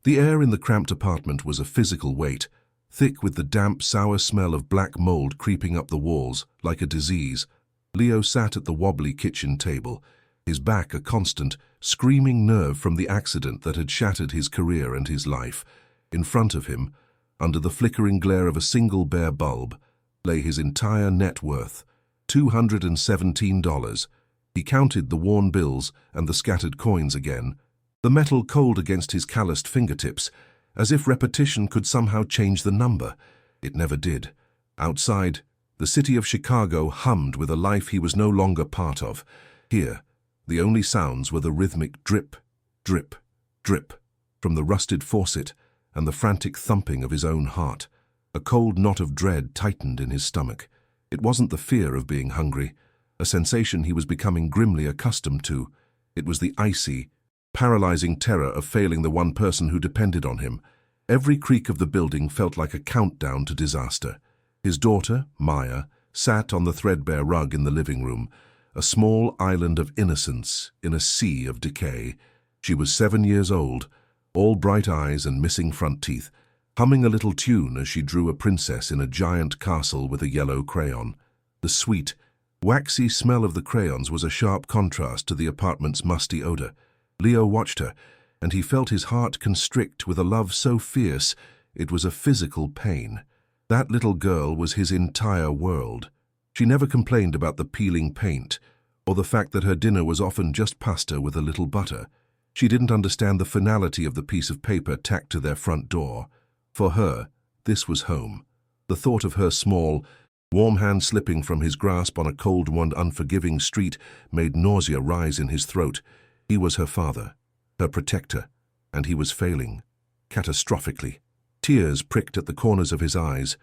The air in the cramped apartment was a physical weight, thick with the damp, sour smell of black mold creeping up the walls like a disease. Leo sat at the wobbly kitchen table, his back a constant, screaming nerve from the accident that had shattered his career and his life. In front of him, under the flickering glare of a single bare bulb, lay his entire net worth, $217. He counted the worn bills and the scattered coins again, the metal cold against his calloused fingertips, as if repetition could somehow change the number. It never did. Outside, the city of Chicago hummed with a life he was no longer part of. Here, the only sounds were the rhythmic drip, drip, drip from the rusted faucet and the frantic thumping of his own heart. A cold knot of dread tightened in his stomach. It wasn't the fear of being hungry, a sensation he was becoming grimly accustomed to. It was the icy, paralyzing terror of failing the one person who depended on him. Every creak of the building felt like a countdown to disaster. His daughter, Maya, sat on the threadbare rug in the living room, a small island of innocence in a sea of decay. She was 7 years old, all bright eyes and missing front teeth, humming a little tune as she drew a princess in a giant castle with a yellow crayon. The sweet, waxy smell of the crayons was a sharp contrast to the apartment's musty odor. Leo watched her, and he felt his heart constrict with a love so fierce it was a physical pain. That little girl was his entire world. She never complained about the peeling paint, or the fact that her dinner was often just pasta with a little butter. She didn't understand the finality of the piece of paper tacked to their front door. For her, this was home. The thought of her small, warm hand slipping from his grasp on a cold and unforgiving street made nausea rise in his throat. He was her father, her protector, and he was failing, catastrophically. Tears pricked at the corners of his eyes,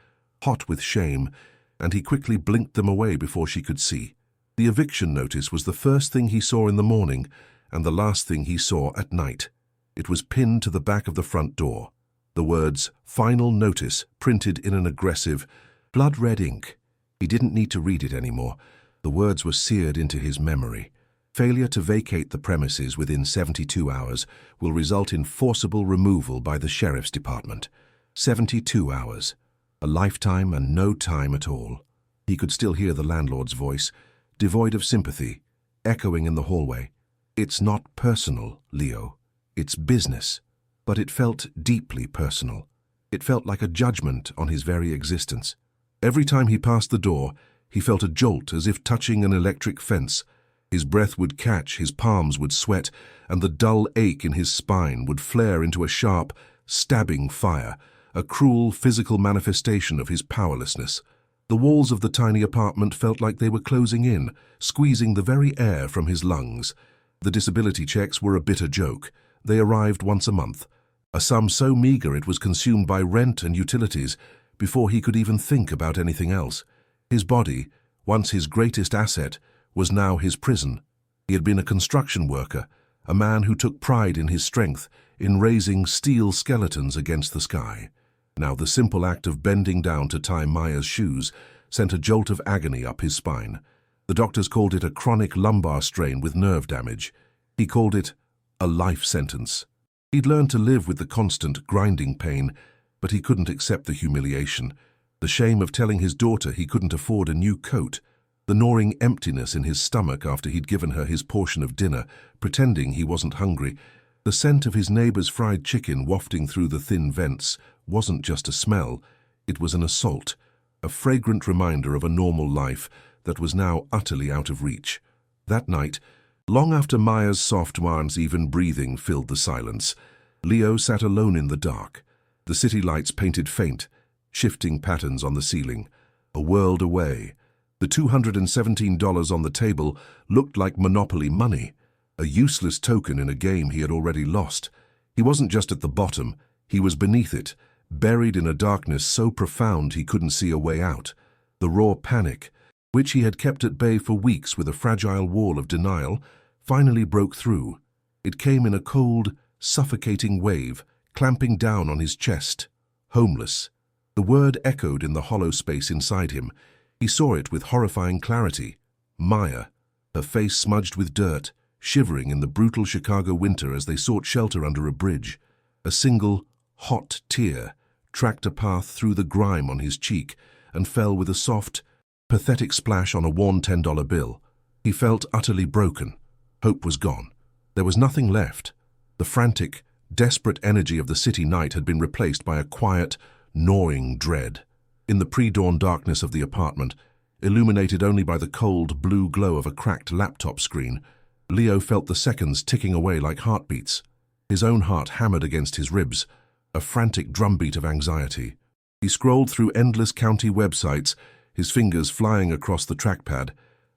hot with shame, and he quickly blinked them away before she could see. The eviction notice was the first thing he saw in the morning and the last thing he saw at night. It was pinned to the back of the front door. The words, "Final Notice," printed in an aggressive, blood-red ink. He didn't need to read it anymore. The words were seared into his memory. Failure to vacate the premises within 72 hours will result in forcible removal by the sheriff's department. 72 hours. A lifetime and no time at all. He could still hear the landlord's voice, devoid of sympathy, echoing in the hallway. "It's not personal, Leo. It's business." But it felt deeply personal. It felt like a judgment on his very existence. Every time he passed the door, he felt a jolt as if touching an electric fence. His breath would catch, his palms would sweat, and the dull ache in his spine would flare into a sharp, stabbing fire, a cruel physical manifestation of his powerlessness. The walls of the tiny apartment felt like they were closing in, squeezing the very air from his lungs. The disability checks were a bitter joke. They arrived once a month, a sum so meager it was consumed by rent and utilities before he could even think about anything else. His body, once his greatest asset, was now his prison. He had been a construction worker, a man who took pride in his strength, in raising steel skeletons against the sky. Now the simple act of bending down to tie Maya's shoes sent a jolt of agony up his spine. The doctors called it a chronic lumbar strain with nerve damage. He called it a life sentence. He'd learned to live with the constant, grinding pain, but he couldn't accept the humiliation, the shame of telling his daughter he couldn't afford a new coat, the gnawing emptiness in his stomach after he'd given her his portion of dinner, pretending he wasn't hungry. The scent of his neighbor's fried chicken wafting through the thin vents wasn't just a smell, it was an assault, a fragrant reminder of a normal life that was now utterly out of reach. That night, long after Maya's soft, even breathing filled the silence, Leo sat alone in the dark. The city lights painted faint, shifting patterns on the ceiling. A world away. The $217 on the table looked like Monopoly money, a useless token in a game he had already lost. He wasn't just at the bottom, he was beneath it, buried in a darkness so profound he couldn't see a way out. The raw panic, which he had kept at bay for weeks with a fragile wall of denial, finally broke through. It came in a cold, suffocating wave, clamping down on his chest. Homeless. The word echoed in the hollow space inside him. He saw it with horrifying clarity. Maya, her face smudged with dirt, shivering in the brutal Chicago winter as they sought shelter under a bridge. A single, hot tear tracked a path through the grime on his cheek and fell with a soft, pathetic splash on a worn $10 bill. He felt utterly broken. Hope was gone. There was nothing left. The frantic, desperate energy of the city night had been replaced by a quiet, gnawing dread. In the pre-dawn darkness of the apartment, illuminated only by the cold, blue glow of a cracked laptop screen, Leo felt the seconds ticking away like heartbeats. His own heart hammered against his ribs, a frantic drumbeat of anxiety. He scrolled through endless county websites, his fingers flying across the trackpad,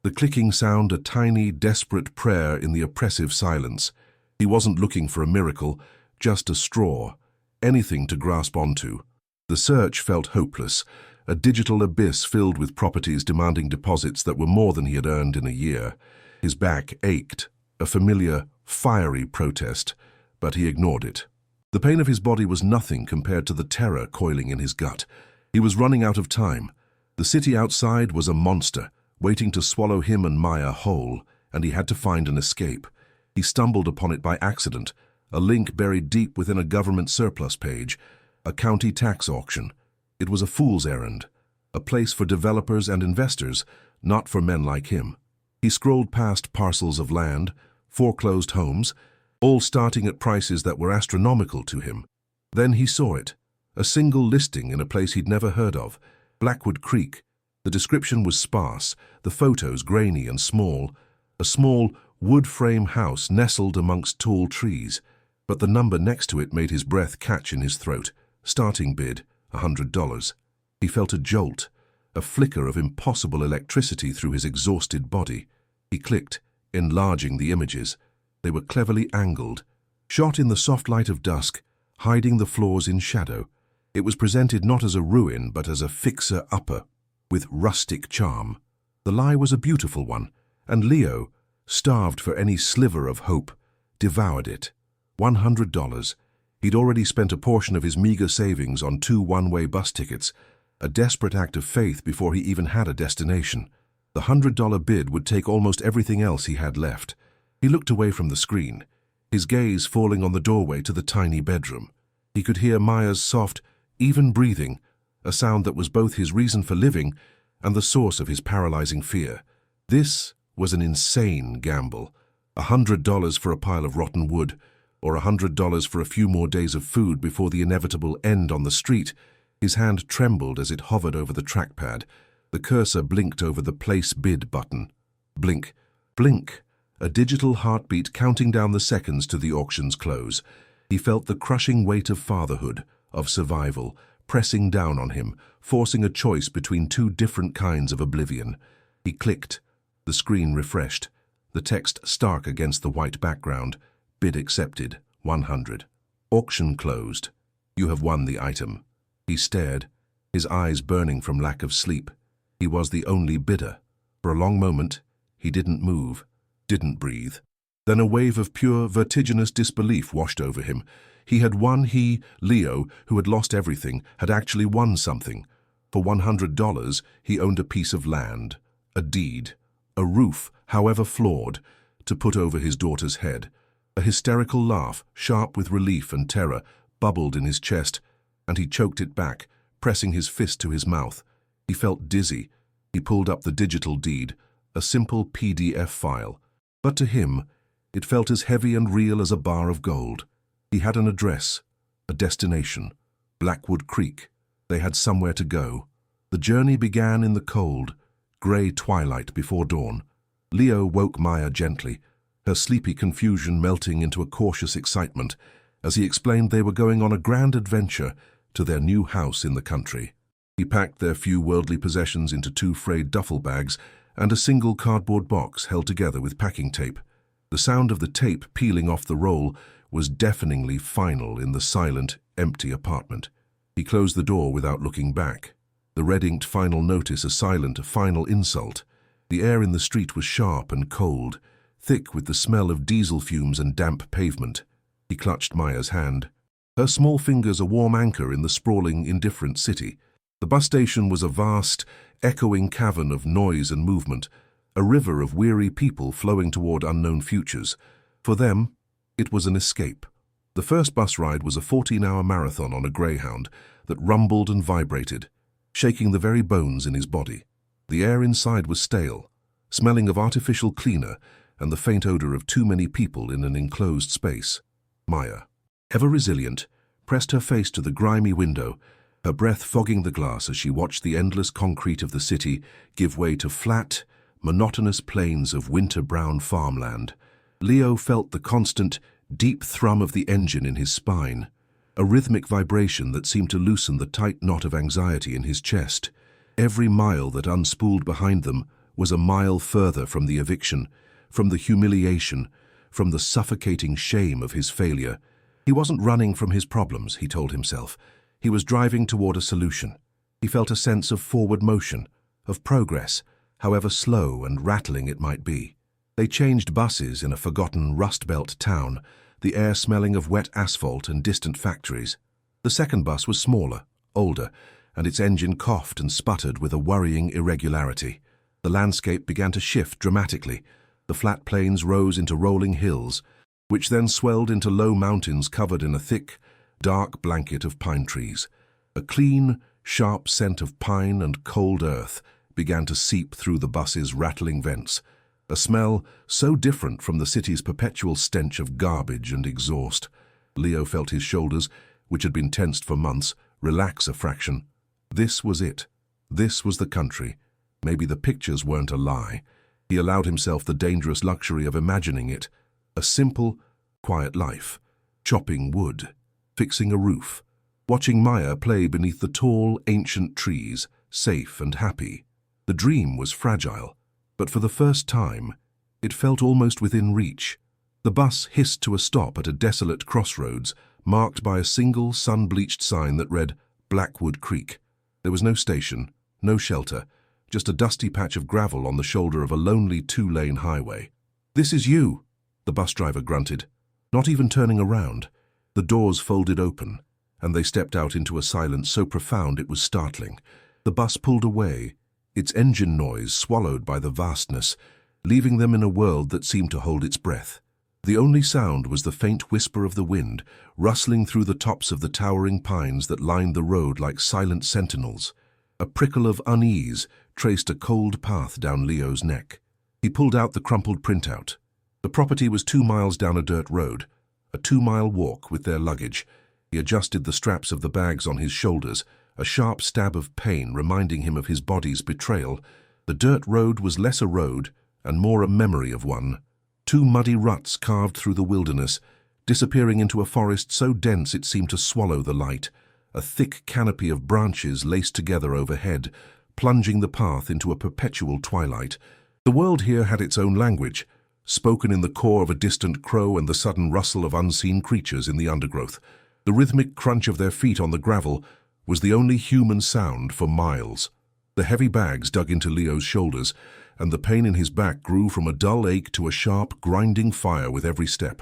the clicking sound a tiny, desperate prayer in the oppressive silence. He wasn't looking for a miracle, just a straw, anything to grasp onto. The search felt hopeless, a digital abyss filled with properties demanding deposits that were more than he had earned in a year. His back ached, a familiar, fiery protest, but he ignored it. The pain of his body was nothing compared to the terror coiling in his gut. He was running out of time. The city outside was a monster, waiting to swallow him and Maya whole, and he had to find an escape. He stumbled upon it by accident, a link buried deep within a government surplus page, a county tax auction. It was a fool's errand, a place for developers and investors, not for men like him. He scrolled past parcels of land, foreclosed homes, all starting at prices that were astronomical to him. Then he saw it, a single listing in a place he'd never heard of, Blackwood Creek. The description was sparse, the photos grainy and small, a small wood frame house nestled amongst tall trees, but the number next to it made his breath catch in his throat. Starting bid, $100. He felt a jolt, a flicker of impossible electricity through his exhausted body. He clicked, enlarging the images. They were cleverly angled, shot in the soft light of dusk, hiding the floors in shadow. It was presented not as a ruin, but as a fixer-upper, with rustic charm. The lie was a beautiful one, and Leo, starved for any sliver of hope, devoured it. $100. He'd already spent a portion of his meager savings on 2 one-way bus tickets, a desperate act of faith before he even had a destination. The $100 bid would take almost everything else he had left. He looked away from the screen, his gaze falling on the doorway to the tiny bedroom. He could hear Maya's soft, even breathing, a sound that was both his reason for living and the source of his paralyzing fear. This was an insane gamble. $100 for a pile of rotten wood, or $100 for a few more days of food before the inevitable end on the street. His hand trembled as it hovered over the trackpad. The cursor blinked over the Place Bid button. Blink, blink, a digital heartbeat counting down the seconds to the auction's close. He felt the crushing weight of fatherhood, of survival, pressing down on him, forcing a choice between 2 different kinds of oblivion. He clicked. The screen refreshed, the text stark against the white background. Bid accepted, 100. Auction closed. You have won the item. He stared, his eyes burning from lack of sleep. He was the only bidder. For a long moment, he didn't move, didn't breathe. Then a wave of pure, vertiginous disbelief washed over him. He had won. He, Leo, who had lost everything, had actually won something. For $100, he owned a piece of land, a deed, a roof, however flawed, to put over his daughter's head. A hysterical laugh, sharp with relief and terror, bubbled in his chest, and he choked it back, pressing his fist to his mouth. He felt dizzy. He pulled up the digital deed, a simple PDF file. But to him, it felt as heavy and real as a bar of gold. He had an address, a destination, Blackwood Creek. They had somewhere to go. The journey began in the cold, grey twilight before dawn. Leo woke Maya gently, her sleepy confusion melting into a cautious excitement, as he explained they were going on a grand adventure to their new house in the country. He packed their few worldly possessions into 2 frayed duffel bags and a single cardboard box held together with packing tape. The sound of the tape peeling off the roll was deafeningly final in the silent, empty apartment. He closed the door without looking back. The red-inked final notice a silent, final insult. The air in the street was sharp and cold, thick with the smell of diesel fumes and damp pavement. He clutched Maya's hand. Her small fingers a warm anchor in the sprawling, indifferent city. The bus station was a vast, echoing cavern of noise and movement, a river of weary people flowing toward unknown futures. For them, it was an escape. The first bus ride was a 14-hour marathon on a greyhound that rumbled and vibrated, shaking the very bones in his body. The air inside was stale, smelling of artificial cleaner and the faint odor of too many people in an enclosed space. Maya, ever resilient, pressed her face to the grimy window, her breath fogging the glass as she watched the endless concrete of the city give way to flat, monotonous plains of winter-brown farmland. Leo felt the constant, deep thrum of the engine in his spine, a rhythmic vibration that seemed to loosen the tight knot of anxiety in his chest. Every mile that unspooled behind them was a mile further from the eviction, from the humiliation, from the suffocating shame of his failure. He wasn't running from his problems, he told himself. He was driving toward a solution. He felt a sense of forward motion, of progress, however slow and rattling it might be. They changed buses in a forgotten Rust Belt town, the air smelling of wet asphalt and distant factories. The second bus was smaller, older, and its engine coughed and sputtered with a worrying irregularity. The landscape began to shift dramatically. The flat plains rose into rolling hills, which then swelled into low mountains covered in a thick, dark blanket of pine trees. A clean, sharp scent of pine and cold earth began to seep through the bus's rattling vents, a smell so different from the city's perpetual stench of garbage and exhaust. Leo felt his shoulders, which had been tensed for months, relax a fraction. This was it. This was the country. Maybe the pictures weren't a lie. He allowed himself the dangerous luxury of imagining it. A simple, quiet life. Chopping wood, fixing a roof, watching Maya play beneath the tall, ancient trees, safe and happy. The dream was fragile, but for the first time, it felt almost within reach. The bus hissed to a stop at a desolate crossroads, marked by a single sun-bleached sign that read Blackwood Creek. There was no station, no shelter, just a dusty patch of gravel on the shoulder of a lonely two-lane highway. "This is you," the bus driver grunted, not even turning around. The doors folded open, and they stepped out into a silence so profound it was startling. The bus pulled away, its engine noise swallowed by the vastness, leaving them in a world that seemed to hold its breath. The only sound was the faint whisper of the wind, rustling through the tops of the towering pines that lined the road like silent sentinels. A prickle of unease traced a cold path down Leo's neck. He pulled out the crumpled printout. The property was 2 miles down a dirt road, a 2-mile walk with their luggage. He adjusted the straps of the bags on his shoulders, a sharp stab of pain reminding him of his body's betrayal. The dirt road was less a road and more a memory of one. 2 muddy ruts carved through the wilderness, disappearing into a forest so dense it seemed to swallow the light. A thick canopy of branches laced together overhead, plunging the path into a perpetual twilight. The world here had its own language, spoken in the caw of a distant crow and the sudden rustle of unseen creatures in the undergrowth. The rhythmic crunch of their feet on the gravel was the only human sound for miles. The heavy bags dug into Leo's shoulders, and the pain in his back grew from a dull ache to a sharp, grinding fire with every step.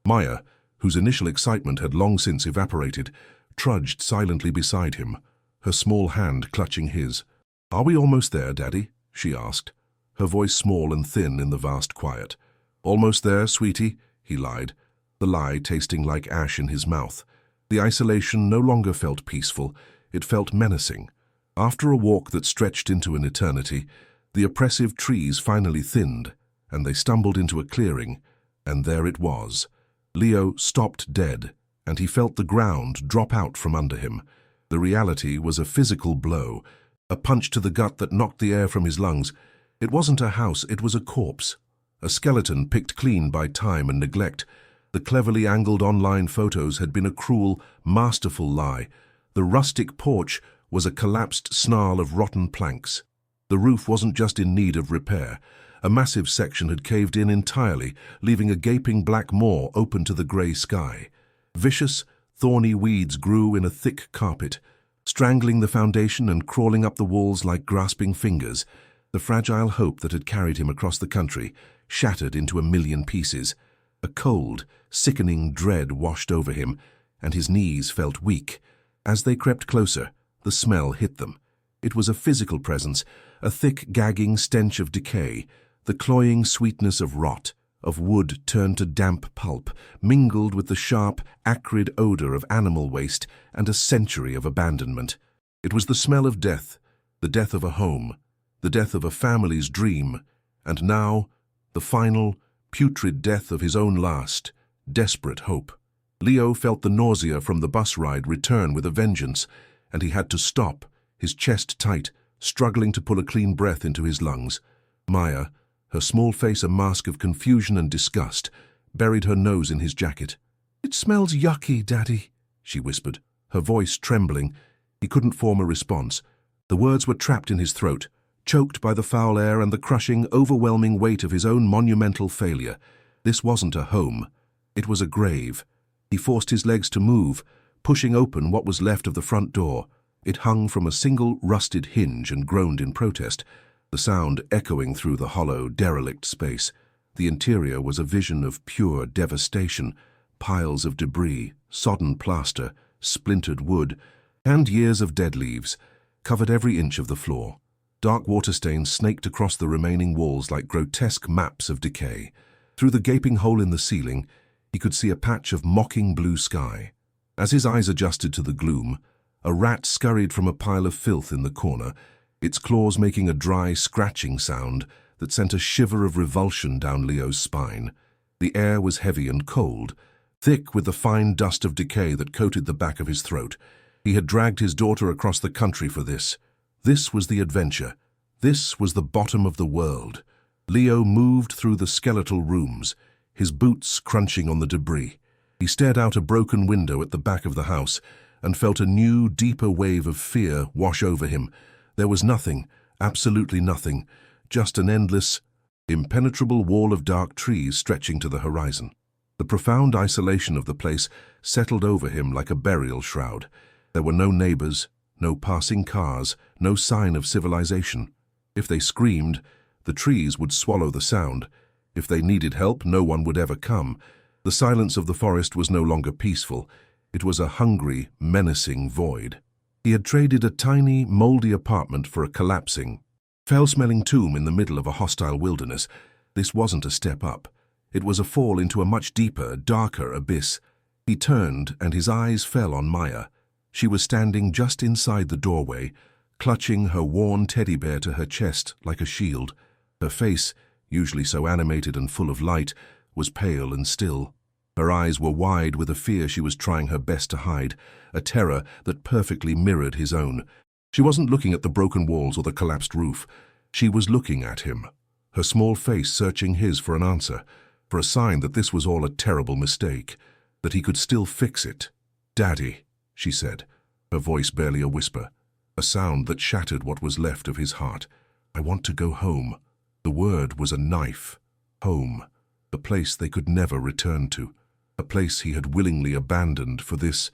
Maya, whose initial excitement had long since evaporated, trudged silently beside him, her small hand clutching his. "Are we almost there, Daddy?" she asked, her voice small and thin in the vast quiet. "Almost there, sweetie," he lied, the lie tasting like ash in his mouth. The isolation no longer felt peaceful, it felt menacing. After a walk that stretched into an eternity, the oppressive trees finally thinned, and they stumbled into a clearing, and there it was. Leo stopped dead, and he felt the ground drop out from under him. The reality was a physical blow, a punch to the gut that knocked the air from his lungs. It wasn't a house, it was a corpse. A skeleton picked clean by time and neglect. The cleverly angled online photos had been a cruel, masterful lie. The rustic porch was a collapsed snarl of rotten planks. The roof wasn't just in need of repair. A massive section had caved in entirely, leaving a gaping black maw open to the grey sky. Vicious, thorny weeds grew in a thick carpet, strangling the foundation and crawling up the walls like grasping fingers. The fragile hope that had carried him across the country shattered into a million pieces. A cold, sickening dread washed over him, and his knees felt weak. As they crept closer, the smell hit them. It was a physical presence, a thick, gagging stench of decay, the cloying sweetness of rot, of wood turned to damp pulp, mingled with the sharp, acrid odor of animal waste and a century of abandonment. It was the smell of death, the death of a home, the death of a family's dream, and now, the final, putrid death of his own last, desperate hope. Leo felt the nausea from the bus ride return with a vengeance, and he had to stop, his chest tight, struggling to pull a clean breath into his lungs. Maya, her small face a mask of confusion and disgust, buried her nose in his jacket. "It smells yucky, Daddy," she whispered, her voice trembling. He couldn't form a response. The words were trapped in his throat, choked by the foul air and the crushing, overwhelming weight of his own monumental failure. This wasn't a home. It was a grave. He forced his legs to move, pushing open what was left of the front door. It hung from a single rusted hinge and groaned in protest, the sound echoing through the hollow, derelict space. The interior was a vision of pure devastation, piles of debris, sodden plaster, splintered wood, and years of dead leaves covered every inch of the floor. Dark water stains snaked across the remaining walls like grotesque maps of decay. Through the gaping hole in the ceiling, he could see a patch of mocking blue sky. As his eyes adjusted to the gloom, a rat scurried from a pile of filth in the corner, its claws making a dry, scratching sound that sent a shiver of revulsion down Leo's spine. The air was heavy and cold, thick with the fine dust of decay that coated the back of his throat. He had dragged his daughter across the country for this. This was the adventure. This was the bottom of the world. Leo moved through the skeletal rooms, his boots crunching on the debris. He stared out a broken window at the back of the house and felt a new, deeper wave of fear wash over him. There was nothing, absolutely nothing, just an endless, impenetrable wall of dark trees stretching to the horizon. The profound isolation of the place settled over him like a burial shroud. There were no neighbors, no passing cars, no sign of civilization. If they screamed, the trees would swallow the sound. If they needed help, no one would ever come. The silence of the forest was no longer peaceful. It was a hungry, menacing void. He had traded a tiny, moldy apartment for a collapsing, foul-smelling tomb in the middle of a hostile wilderness. This wasn't a step up. It was a fall into a much deeper, darker abyss. He turned, and his eyes fell on Maya. She was standing just inside the doorway, clutching her worn teddy bear to her chest like a shield. Her face, usually so animated and full of light, was pale and still. Her eyes were wide with a fear she was trying her best to hide, a terror that perfectly mirrored his own. She wasn't looking at the broken walls or the collapsed roof. She was looking at him, her small face searching his for an answer, for a sign that this was all a terrible mistake, that he could still fix it. "Daddy," she said, her voice barely a whisper, a sound that shattered what was left of his heart. "I want to go home." The word was a knife. Home, the place they could never return to, a place he had willingly abandoned for this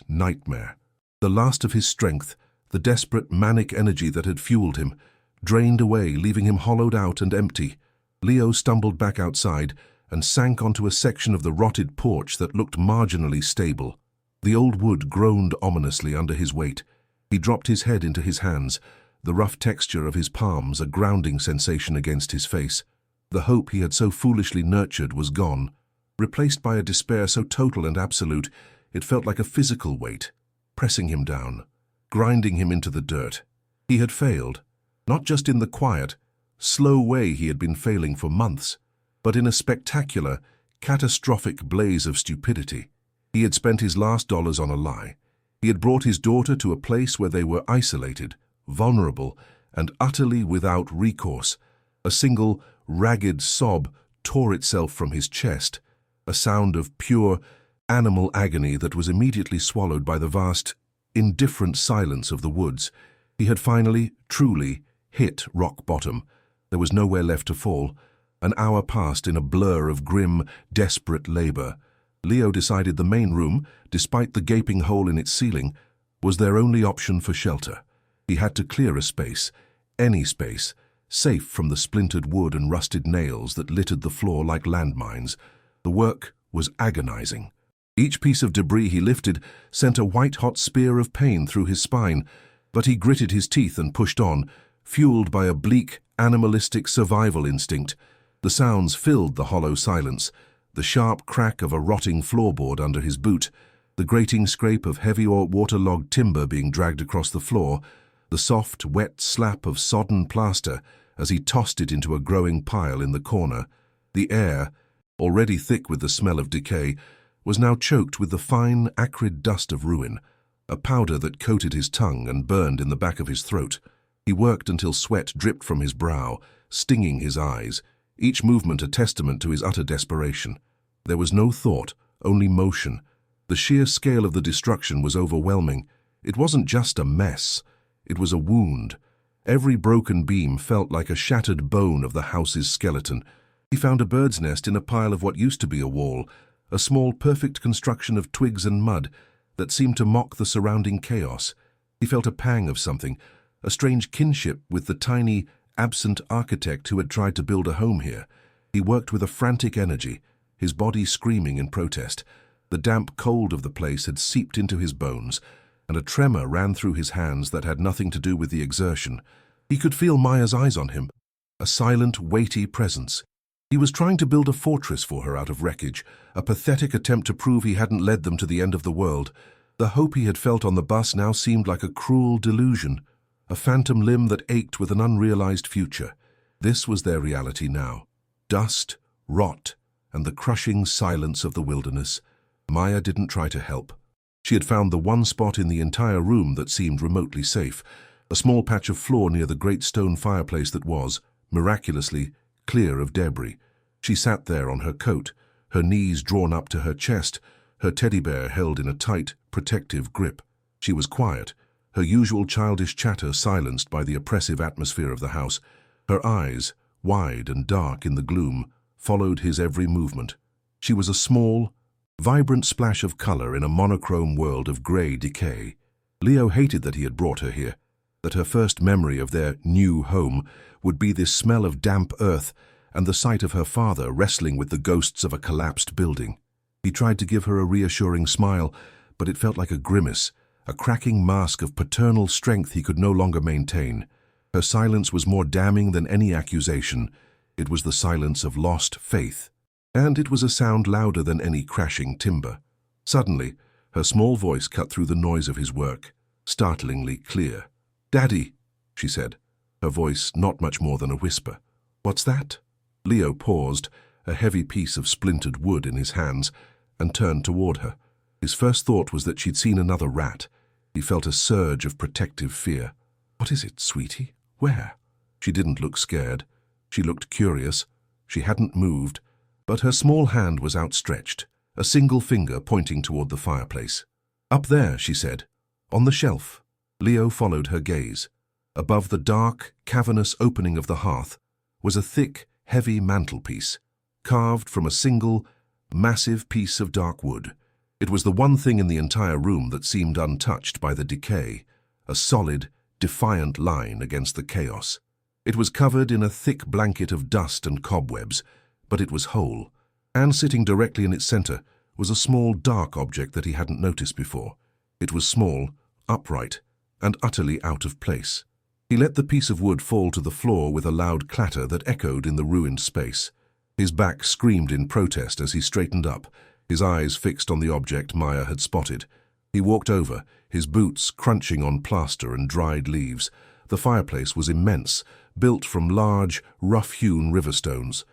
nightmare. The last of his strength, the desperate, manic energy that had fueled him, drained away, leaving him hollowed out and empty. Leo stumbled back outside and sank onto a section of the rotted porch that looked marginally stable. The old wood groaned ominously under his weight. He dropped his head into his hands, the rough texture of his palms a grounding sensation against his face. The hope he had so foolishly nurtured was gone. Replaced by a despair so total and absolute, it felt like a physical weight, pressing him down, grinding him into the dirt. He had failed, not just in the quiet, slow way he had been failing for months, but in a spectacular, catastrophic blaze of stupidity. He had spent his last dollars on a lie. He had brought his daughter to a place where they were isolated, vulnerable, and utterly without recourse. A single, ragged sob tore itself from his chest, a sound of pure, animal agony that was immediately swallowed by the vast, indifferent silence of the woods. He had finally, truly, hit rock bottom. There was nowhere left to fall. An hour passed in a blur of grim, desperate labor. Leo decided the main room, despite the gaping hole in its ceiling, was their only option for shelter. He had to clear a space, any space, safe from the splintered wood and rusted nails that littered the floor like landmines. The work was agonizing. Each piece of debris he lifted sent a white-hot spear of pain through his spine, but he gritted his teeth and pushed on, fueled by a bleak, animalistic survival instinct. The sounds filled the hollow silence, the sharp crack of a rotting floorboard under his boot, the grating scrape of heavy or waterlogged timber being dragged across the floor, the soft, wet slap of sodden plaster as he tossed it into a growing pile in the corner. The air, already thick with the smell of decay, was now choked with the fine, acrid dust of ruin, a powder that coated his tongue and burned in the back of his throat. He worked until sweat dripped from his brow, stinging his eyes, each movement a testament to his utter desperation. There was no thought, only motion. The sheer scale of the destruction was overwhelming. It wasn't just a mess, it was a wound. Every broken beam felt like a shattered bone of the house's skeleton. He found a bird's nest in a pile of what used to be a wall, a small, perfect construction of twigs and mud that seemed to mock the surrounding chaos. He felt a pang of something, a strange kinship with the tiny, absent architect who had tried to build a home here. He worked with a frantic energy, his body screaming in protest. The damp cold of the place had seeped into his bones, and a tremor ran through his hands that had nothing to do with the exertion. He could feel Maya's eyes on him, a silent, weighty presence. He was trying to build a fortress for her out of wreckage, a pathetic attempt to prove he hadn't led them to the end of the world. The hope he had felt on the bus now seemed like a cruel delusion, a phantom limb that ached with an unrealized future. This was their reality now. Dust, rot, and the crushing silence of the wilderness. Maya didn't try to help. She had found the one spot in the entire room that seemed remotely safe, a small patch of floor near the great stone fireplace that was, miraculously, clear of debris. She sat there on her coat, her knees drawn up to her chest, her teddy bear held in a tight, protective grip. She was quiet, her usual childish chatter silenced by the oppressive atmosphere of the house. Her eyes, wide and dark in the gloom, followed his every movement. She was a small, vibrant splash of color in a monochrome world of gray decay. Leo hated that he had brought her here, that her first memory of their new home would be this smell of damp earth and the sight of her father wrestling with the ghosts of a collapsed building. He tried to give her a reassuring smile, but it felt like a grimace, a cracking mask of paternal strength he could no longer maintain. Her silence was more damning than any accusation. It was the silence of lost faith, and it was a sound louder than any crashing timber. Suddenly, her small voice cut through the noise of his work, startlingly clear. "Daddy," she said, her voice not much more than a whisper. "What's that?" Leo paused, a heavy piece of splintered wood in his hands, and turned toward her. His first thought was that she'd seen another rat. He felt a surge of protective fear. "What is it, sweetie? Where?" She didn't look scared. She looked curious. She hadn't moved, but her small hand was outstretched, a single finger pointing toward the fireplace. "Up there," she said, "on the shelf." Leo followed her gaze. Above the dark, cavernous opening of the hearth was a thick, heavy mantelpiece, carved from a single, massive piece of dark wood. It was the one thing in the entire room that seemed untouched by the decay, a solid, defiant line against the chaos. It was covered in a thick blanket of dust and cobwebs, but it was whole, and sitting directly in its center was a small, dark object that he hadn't noticed before. It was small, upright, and utterly out of place. He let the piece of wood fall to the floor with a loud clatter that echoed in the ruined space. His back screamed in protest as he straightened up, his eyes fixed on the object Maya had spotted. He walked over, his boots crunching on plaster and dried leaves. The fireplace was immense, built from large, rough-hewn river stones,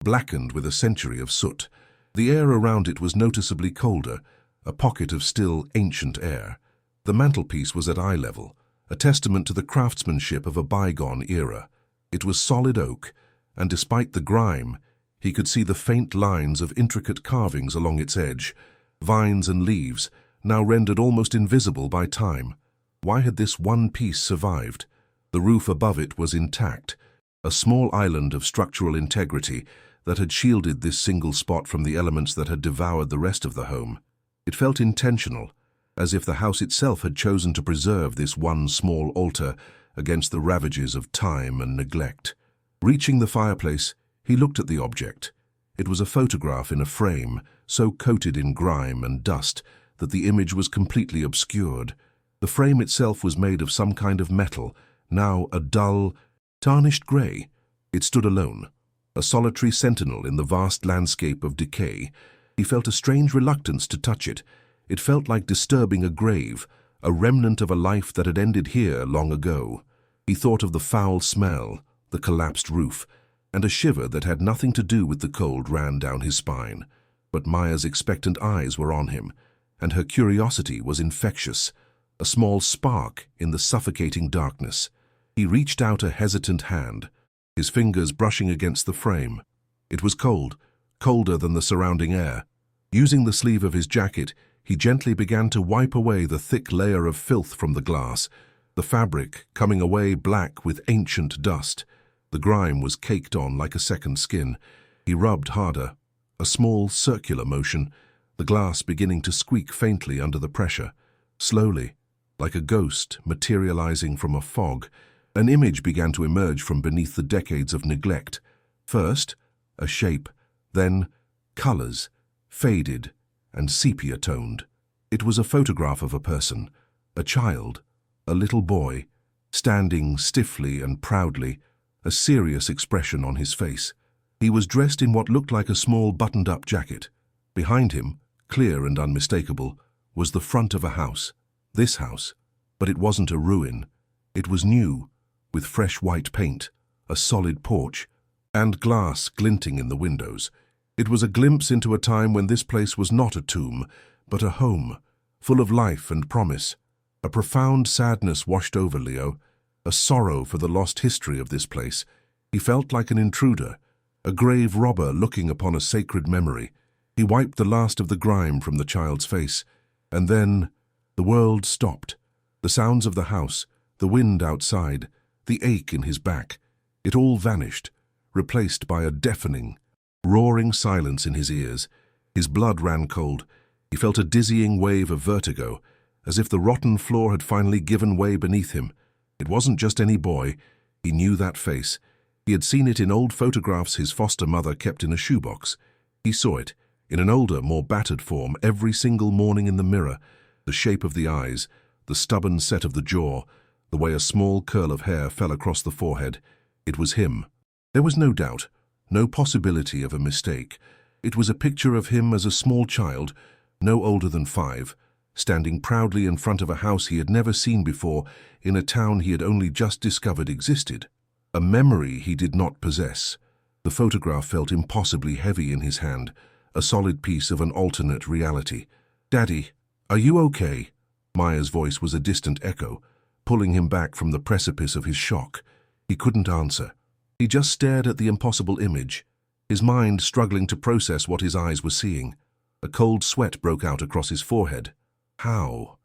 blackened with a century of soot. The air around it was noticeably colder, a pocket of still, ancient air. The mantelpiece was at eye level, a testament to the craftsmanship of a bygone era. It was solid oak, and despite the grime, he could see the faint lines of intricate carvings along its edge, vines and leaves, now rendered almost invisible by time. Why had this one piece survived? The roof above it was intact, a small island of structural integrity that had shielded this single spot from the elements that had devoured the rest of the home. It felt intentional, as if the house itself had chosen to preserve this one small altar against the ravages of time and neglect. Reaching the fireplace, he looked at the object. It was a photograph in a frame, so coated in grime and dust that the image was completely obscured. The frame itself was made of some kind of metal, now a dull, tarnished gray. It stood alone, a solitary sentinel in the vast landscape of decay. He felt a strange reluctance to touch it. It felt like disturbing a grave, a remnant of a life that had ended here long ago. He thought of the foul smell, the collapsed roof, and a shiver that had nothing to do with the cold ran down his spine. But Maya's expectant eyes were on him, and her curiosity was infectious, a small spark in the suffocating darkness. He reached out a hesitant hand, his fingers brushing against the frame. It was cold, colder than the surrounding air. Using the sleeve of his jacket, he gently began to wipe away the thick layer of filth from the glass, the fabric coming away black with ancient dust. The grime was caked on like a second skin. He rubbed harder, a small circular motion, the glass beginning to squeak faintly under the pressure. Slowly, like a ghost materializing from a fog, an image began to emerge from beneath the decades of neglect. First, a shape, then colors, faded and sepia-toned. It was a photograph of a person, a child, a little boy, standing stiffly and proudly, a serious expression on his face. He was dressed in what looked like a small buttoned-up jacket. Behind him, clear and unmistakable, was the front of a house. This house, but it wasn't a ruin. It was new, with fresh white paint, a solid porch, and glass glinting in the windows. It was a glimpse into a time when this place was not a tomb, but a home, full of life and promise. A profound sadness washed over Leo, a sorrow for the lost history of this place. He felt like an intruder, a grave robber looking upon a sacred memory. He wiped the last of the grime from the child's face, and then the world stopped. The sounds of the house, the wind outside, the ache in his back, it all vanished, replaced by a deafening, roaring silence in his ears. His blood ran cold. He felt a dizzying wave of vertigo, as if the rotten floor had finally given way beneath him. It wasn't just any boy. He knew that face. He had seen it in old photographs his foster mother kept in a shoebox. He saw it, in an older, more battered form, every single morning in the mirror. The shape of the eyes, the stubborn set of the jaw, the way a small curl of hair fell across the forehead. It was him. There was no doubt, no possibility of a mistake. It was a picture of him as a small child, no older than 5, standing proudly in front of a house he had never seen before in a town he had only just discovered existed. A memory he did not possess. The photograph felt impossibly heavy in his hand, a solid piece of an alternate reality. "Daddy, are you okay?" Maya's voice was a distant echo, pulling him back from the precipice of his shock. He couldn't answer. He just stared at the impossible image, his mind struggling to process what his eyes were seeing. A cold sweat broke out across his forehead. How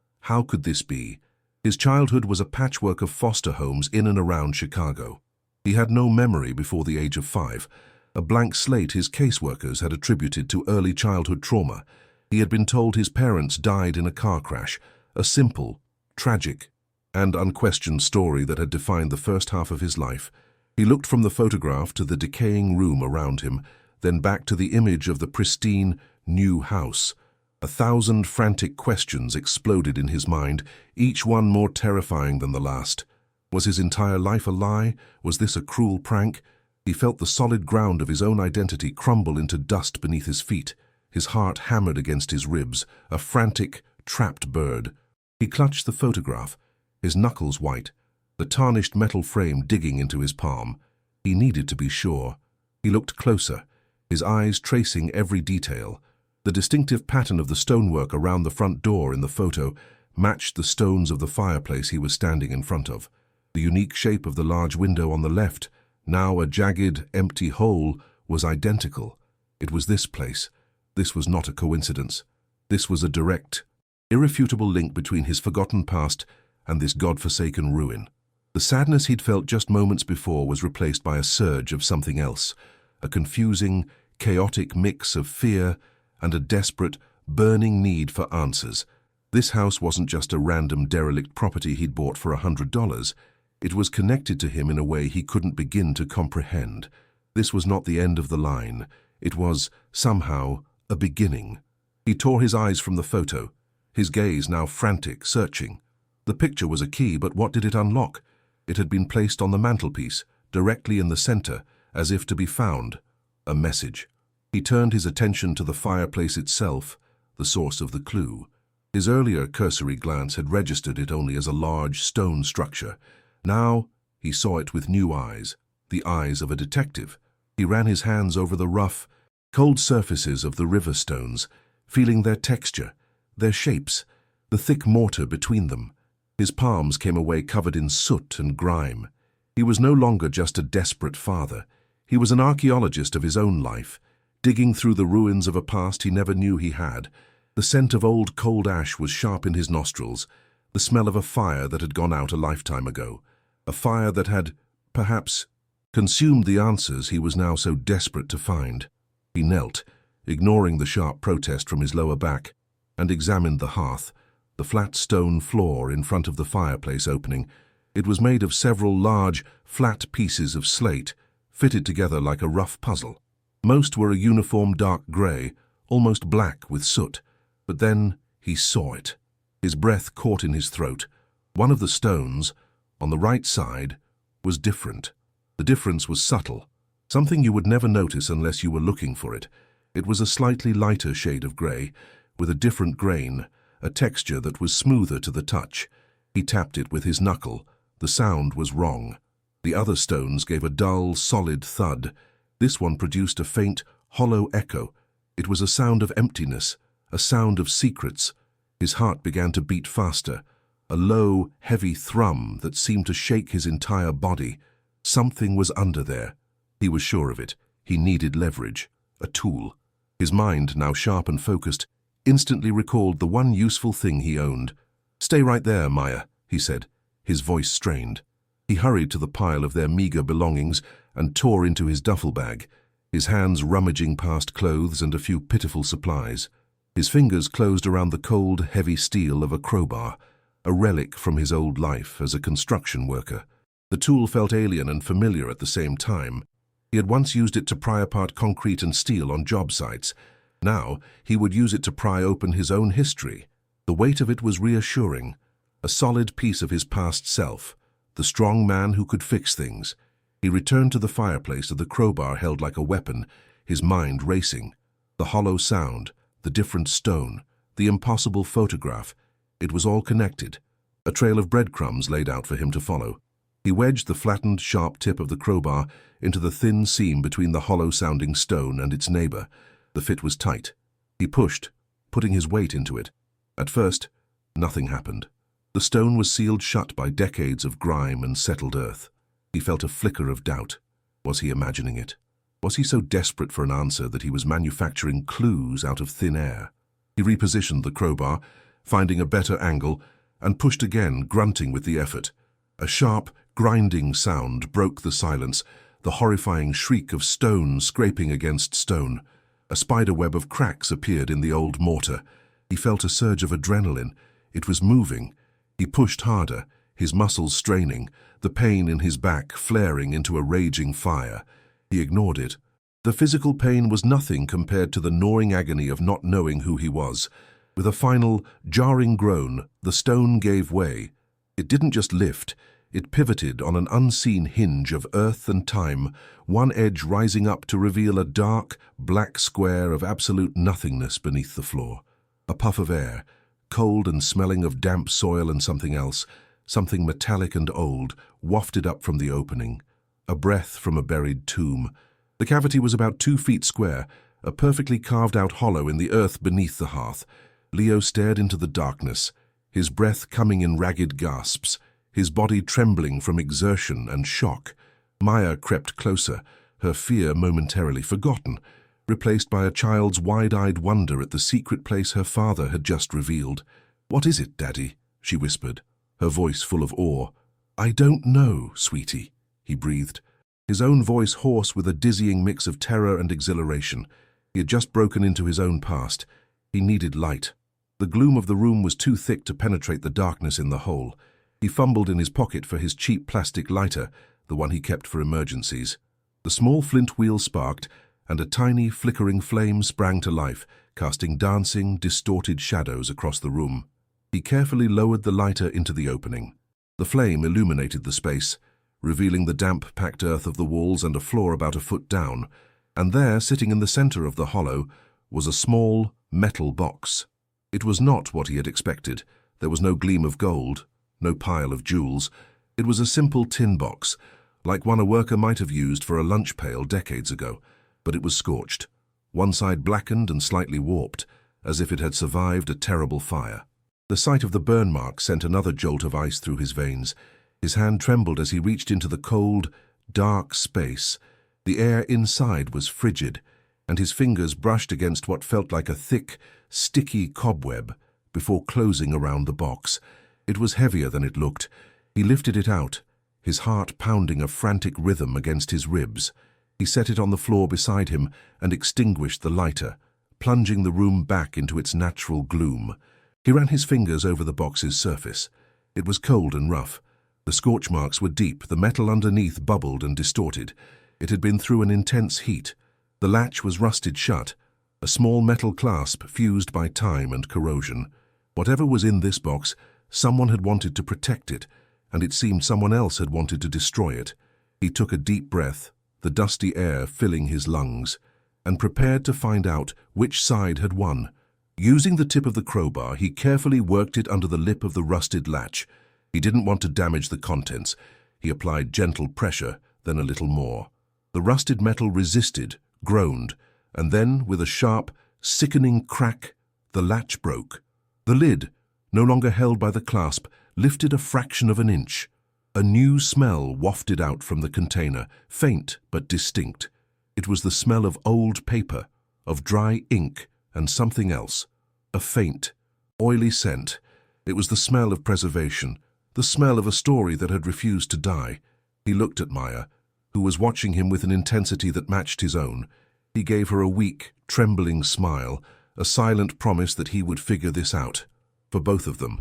could this be? His childhood was a patchwork of foster homes in and around Chicago. He had no memory before the age of 5, a blank slate his caseworkers had attributed to early childhood trauma. He had been told his parents died in a car crash, a simple, tragic, and unquestioned story that had defined the first half of his life. He looked from the photograph to the decaying room around him, then back to the image of the pristine, new house. 1,000 frantic questions exploded in his mind, each one more terrifying than the last. Was his entire life a lie? Was this a cruel prank? He felt the solid ground of his own identity crumble into dust beneath his feet. His heart hammered against his ribs, a frantic, trapped bird. He clutched the photograph, his knuckles white, the tarnished metal frame digging into his palm. He needed to be sure. He looked closer, his eyes tracing every detail. The distinctive pattern of the stonework around the front door in the photo matched the stones of the fireplace he was standing in front of. The unique shape of the large window on the left, now a jagged, empty hole, was identical. It was this place. This was not a coincidence. This was a direct, irrefutable link between his forgotten past and this God-forsaken ruin. The sadness he'd felt just moments before was replaced by a surge of something else, a confusing, chaotic mix of fear and a desperate, burning need for answers. This house wasn't just a random derelict property he'd bought for $100. It was connected to him in a way he couldn't begin to comprehend. This was not the end of the line. It was, somehow, a beginning. He tore his eyes from the photo, his gaze now frantic, searching. The picture was a key, but what did it unlock? It had been placed on the mantelpiece, directly in the center, as if to be found. A message. He turned his attention to the fireplace itself, the source of the clue. His earlier cursory glance had registered it only as a large stone structure. Now he saw it with new eyes, the eyes of a detective. He ran his hands over the rough, cold surfaces of the river stones, feeling their texture, their shapes, the thick mortar between them. His palms came away covered in soot and grime. He was no longer just a desperate father. He was an archaeologist of his own life, digging through the ruins of a past he never knew he had. The scent of old cold ash was sharp in his nostrils, the smell of a fire that had gone out a lifetime ago, a fire that had, perhaps, consumed the answers he was now so desperate to find. He knelt, ignoring the sharp protest from his lower back, and examined the hearth, the flat stone floor in front of the fireplace opening. It was made of several large, flat pieces of slate, fitted together like a rough puzzle. Most were a uniform dark grey, almost black with soot. But then he saw it. His breath caught in his throat. One of the stones, on the right side, was different. The difference was subtle, something you would never notice unless you were looking for it. It was a slightly lighter shade of grey, with a different grain, a texture that was smoother to the touch. He tapped it with his knuckle. The sound was wrong. The other stones gave a dull, solid thud. This one produced a faint, hollow echo. It was a sound of emptiness, a sound of secrets. His heart began to beat faster, a low, heavy thrum that seemed to shake his entire body. Something was under there. He was sure of it. He needed leverage, a tool. His mind, now sharp and focused, instantly recalled the one useful thing he owned. "Stay right there, Maya," he said, his voice strained. He hurried to the pile of their meager belongings and tore into his duffel bag, his hands rummaging past clothes and a few pitiful supplies. His fingers closed around the cold, heavy steel of a crowbar, a relic from his old life as a construction worker. The tool felt alien and familiar at the same time. He had once used it to pry apart concrete and steel on job sites. Now he would use it to pry open his own history. The weight of it was reassuring, a solid piece of his past self, the strong man who could fix things. He returned to the fireplace with the crowbar held like a weapon, his mind racing. The hollow sound, the different stone, the impossible photograph. It was all connected. A trail of breadcrumbs laid out for him to follow. He wedged the flattened, sharp tip of the crowbar into the thin seam between the hollow-sounding stone and its neighbor. The fit was tight. He pushed, putting his weight into it. At first, nothing happened. The stone was sealed shut by decades of grime and settled earth. He felt a flicker of doubt. Was he imagining it? Was he so desperate for an answer that he was manufacturing clues out of thin air? He repositioned the crowbar, finding a better angle, and pushed again, grunting with the effort. A sharp, grinding sound broke the silence, the horrifying shriek of stone scraping against stone. A spiderweb of cracks appeared in the old mortar. He felt a surge of adrenaline. It was moving. He pushed harder, his muscles straining, the pain in his back flaring into a raging fire. He ignored it. The physical pain was nothing compared to the gnawing agony of not knowing who he was. With a final, jarring groan, the stone gave way. It didn't just lift, it pivoted on an unseen hinge of earth and time, one edge rising up to reveal a dark, black square of absolute nothingness beneath the floor. A puff of air, cold and smelling of damp soil and something else, something metallic and old, wafted up from the opening. A breath from a buried tomb. The cavity was about 2 feet square, a perfectly carved-out hollow in the earth beneath the hearth. Leo stared into the darkness, his breath coming in ragged gasps, his body trembling from exertion and shock. Maya crept closer, her fear momentarily forgotten, replaced by a child's wide-eyed wonder at the secret place her father had just revealed. "What is it, Daddy?" she whispered, her voice full of awe. "I don't know, sweetie," he breathed, his own voice hoarse with a dizzying mix of terror and exhilaration. He had just broken into his own past. He needed light. The gloom of the room was too thick to penetrate the darkness in the hole. He fumbled in his pocket for his cheap plastic lighter, the one he kept for emergencies. The small flint wheel sparked, and a tiny, flickering flame sprang to life, casting dancing, distorted shadows across the room. He carefully lowered the lighter into the opening. The flame illuminated the space, revealing the damp-packed earth of the walls and a floor about a foot down. And there, sitting in the center of the hollow, was a small, metal box. It was not what he had expected. There was no gleam of gold, no pile of jewels. It was a simple tin box, like one a worker might have used for a lunch pail decades ago, but it was scorched, one side blackened and slightly warped, as if it had survived a terrible fire. The sight of the burn mark sent another jolt of ice through his veins. His hand trembled as he reached into the cold, dark space. The air inside was frigid, and his fingers brushed against what felt like a thick, sticky cobweb before closing around the box. It was heavier than it looked. He lifted it out, his heart pounding a frantic rhythm against his ribs. He set it on the floor beside him and extinguished the lighter, plunging the room back into its natural gloom. He ran his fingers over the box's surface. It was cold and rough. The scorch marks were deep, the metal underneath bubbled and distorted. It had been through an intense heat. The latch was rusted shut, a small metal clasp fused by time and corrosion. Whatever was in this box, someone had wanted to protect it, and it seemed someone else had wanted to destroy it. He took a deep breath, the dusty air filling his lungs, and prepared to find out which side had won. Using the tip of the crowbar, he carefully worked it under the lip of the rusted latch. He didn't want to damage the contents. He applied gentle pressure, then a little more. The rusted metal resisted, groaned, and then, with a sharp, sickening crack, the latch broke. The lid, no longer held by the clasp, lifted a fraction of an inch. A new smell wafted out from the container, faint but distinct. It was the smell of old paper, of dry ink, and something else. A faint, oily scent. It was the smell of preservation, the smell of a story that had refused to die. He looked at Maya, who was watching him with an intensity that matched his own. He gave her a weak, trembling smile, a silent promise that he would figure this out, for both of them.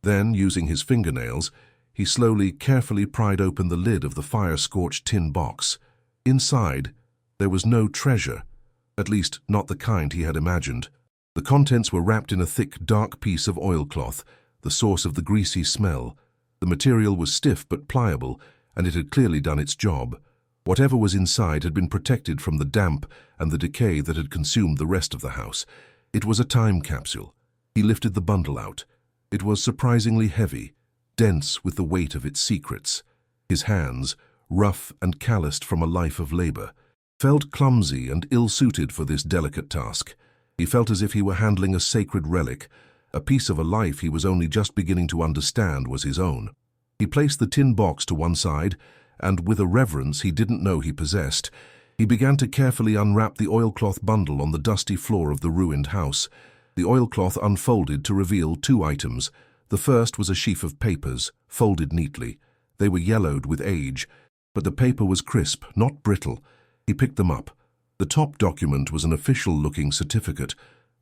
Then, using his fingernails, he slowly, carefully pried open the lid of the fire-scorched tin box. Inside, there was no treasure, at least not the kind he had imagined. The contents were wrapped in a thick, dark piece of oilcloth, the source of the greasy smell. The material was stiff but pliable, and it had clearly done its job. Whatever was inside had been protected from the damp and the decay that had consumed the rest of the house. It was a time capsule. He lifted the bundle out. It was surprisingly heavy, dense with the weight of its secrets. His hands, rough and calloused from a life of labor, felt clumsy and ill-suited for this delicate task. He felt as if he were handling a sacred relic, a piece of a life he was only just beginning to understand was his own. He placed the tin box to one side, and with a reverence he didn't know he possessed, he began to carefully unwrap the oilcloth bundle on the dusty floor of the ruined house. The oilcloth unfolded to reveal two items. The first was a sheaf of papers, folded neatly. They were yellowed with age, but the paper was crisp, not brittle. He picked them up. The top document was an official-looking certificate,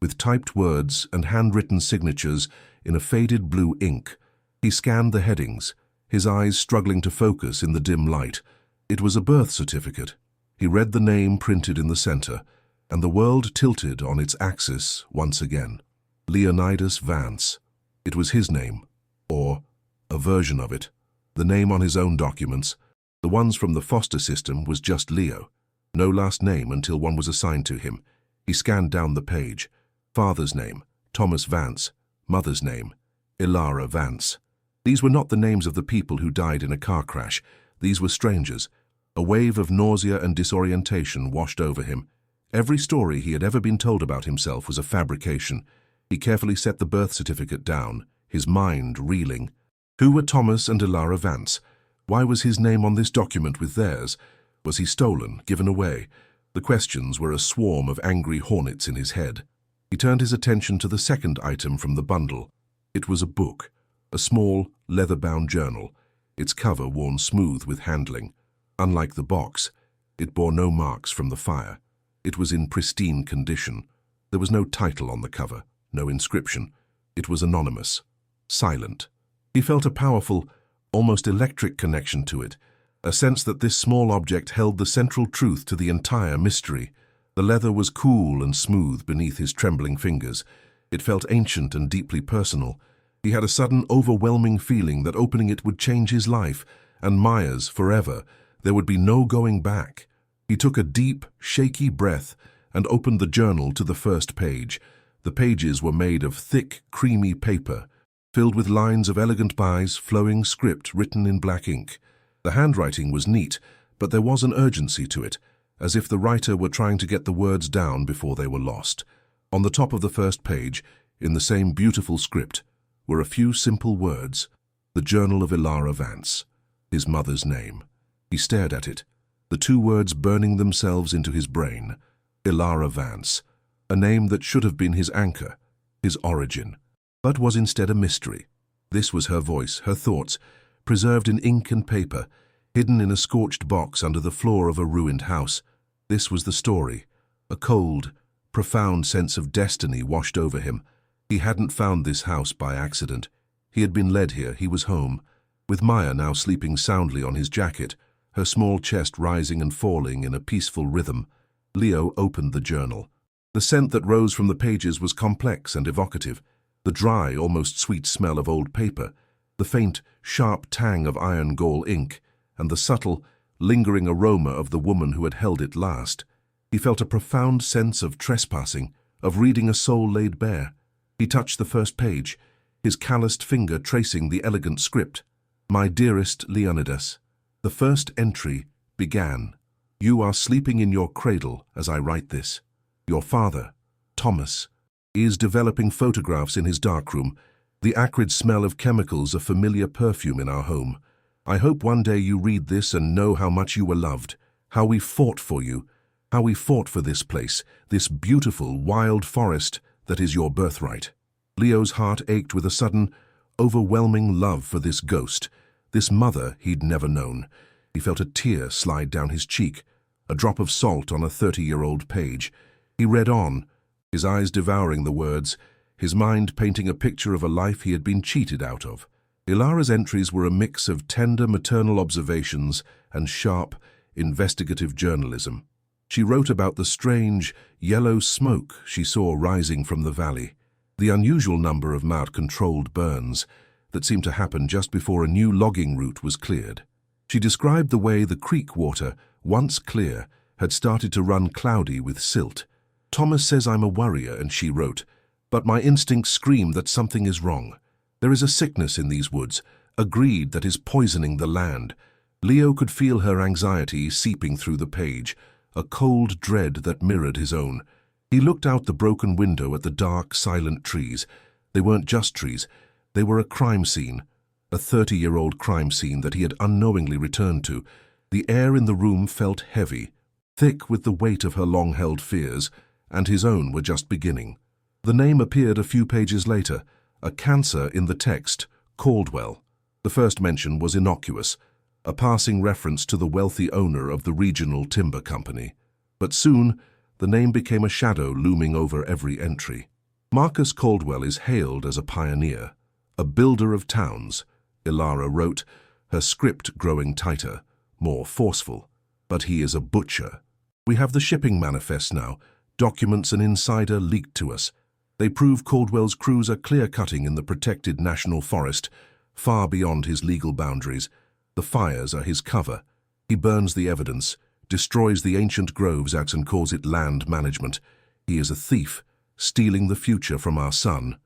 with typed words and handwritten signatures in a faded blue ink. He scanned the headings, his eyes struggling to focus in the dim light. It was a birth certificate. He read the name printed in the center, and the world tilted on its axis once again. Leonidas Vance. It was his name, or a version of it. The name on his own documents, the ones from the foster system, was just Leo. No last name until one was assigned to him. He scanned down the page. Father's name, Thomas Vance. Mother's name, Ilara Vance. These were not the names of the people who died in a car crash. These were strangers. A wave of nausea and disorientation washed over him. Every story he had ever been told about himself was a fabrication. He carefully set the birth certificate down, his mind reeling. Who were Thomas and Ilara Vance? Why was his name on this document with theirs? Was he stolen, given away? The questions were a swarm of angry hornets in his head. He turned his attention to the second item from the bundle. It was a book, a small, leather-bound journal, its cover worn smooth with handling. Unlike the box, it bore no marks from the fire. It was in pristine condition. There was no title on the cover, no inscription. It was anonymous, silent. He felt a powerful, almost electric connection to it, a sense that this small object held the central truth to the entire mystery. The leather was cool and smooth beneath his trembling fingers. It felt ancient and deeply personal. He had a sudden, overwhelming feeling that opening it would change his life, and Maya's forever. There would be no going back. He took a deep, shaky breath and opened the journal to the first page. The pages were made of thick, creamy paper, filled with lines of elegant byes, flowing script written in black ink. The handwriting was neat, but there was an urgency to it, as if the writer were trying to get the words down before they were lost. On the top of the first page, in the same beautiful script, were a few simple words: "The Journal of Ilara Vance," his mother's name. He stared at it, the two words burning themselves into his brain. Ilara Vance, a name that should have been his anchor, his origin, but was instead a mystery. This was her voice, her thoughts, preserved in ink and paper, hidden in a scorched box under the floor of a ruined house. This was the story. A cold, profound sense of destiny washed over him. He hadn't found this house by accident. He had been led here. He was home, with Maya now sleeping soundly on his jacket, her small chest rising and falling in a peaceful rhythm. Leo opened the journal. The scent that rose from the pages was complex and evocative. The dry, almost sweet smell of old paper, the faint, sharp tang of iron gall ink, and the subtle, lingering aroma of the woman who had held it last. He felt a profound sense of trespassing, of reading a soul laid bare. He touched the first page, his calloused finger tracing the elegant script. "My dearest Leonidas." The first entry began: "You are sleeping in your cradle as I write this. Your father, Thomas, is developing photographs in his darkroom. The acrid smell of chemicals a familiar perfume in our home. I hope one day you read this and know how much you were loved, how we fought for you, how we fought for this place, this beautiful, wild forest that is your birthright." Leo's heart ached with a sudden, overwhelming love for this ghost, this mother he'd never known. He felt a tear slide down his cheek, a drop of salt on a 30-year-old page. He read on, his eyes devouring the words, his mind painting a picture of a life he had been cheated out of. Ilara's entries were a mix of tender maternal observations and sharp, investigative journalism. She wrote about the strange, yellow smoke she saw rising from the valley, the unusual number of controlled burns that seemed to happen just before a new logging route was cleared. She described the way the creek water, once clear, had started to run cloudy with silt. "Thomas says I'm a worrier," and she wrote, "but my instincts scream that something is wrong. There is a sickness in these woods, a greed that is poisoning the land." Leo could feel her anxiety seeping through the page, a cold dread that mirrored his own. He looked out the broken window at the dark, silent trees. They weren't just trees. They were a crime scene, a 30-year-old crime scene that he had unknowingly returned to. The air in the room felt heavy, thick with the weight of her long-held fears, and his own were just beginning. The name appeared a few pages later, a cancer in the text, Caldwell. The first mention was innocuous, a passing reference to the wealthy owner of the regional timber company. But soon, the name became a shadow looming over every entry. "Marcus Caldwell is hailed as a pioneer, a builder of towns," Ilara wrote, her script growing tighter, more forceful. "But he is a butcher. We have the shipping manifest now, documents an insider leaked to us. They prove Caldwell's crews are clear-cutting in the protected national forest, far beyond his legal boundaries. The fires are his cover. He burns the evidence, destroys the ancient groves and calls it land management. He is a thief, stealing the future from our son."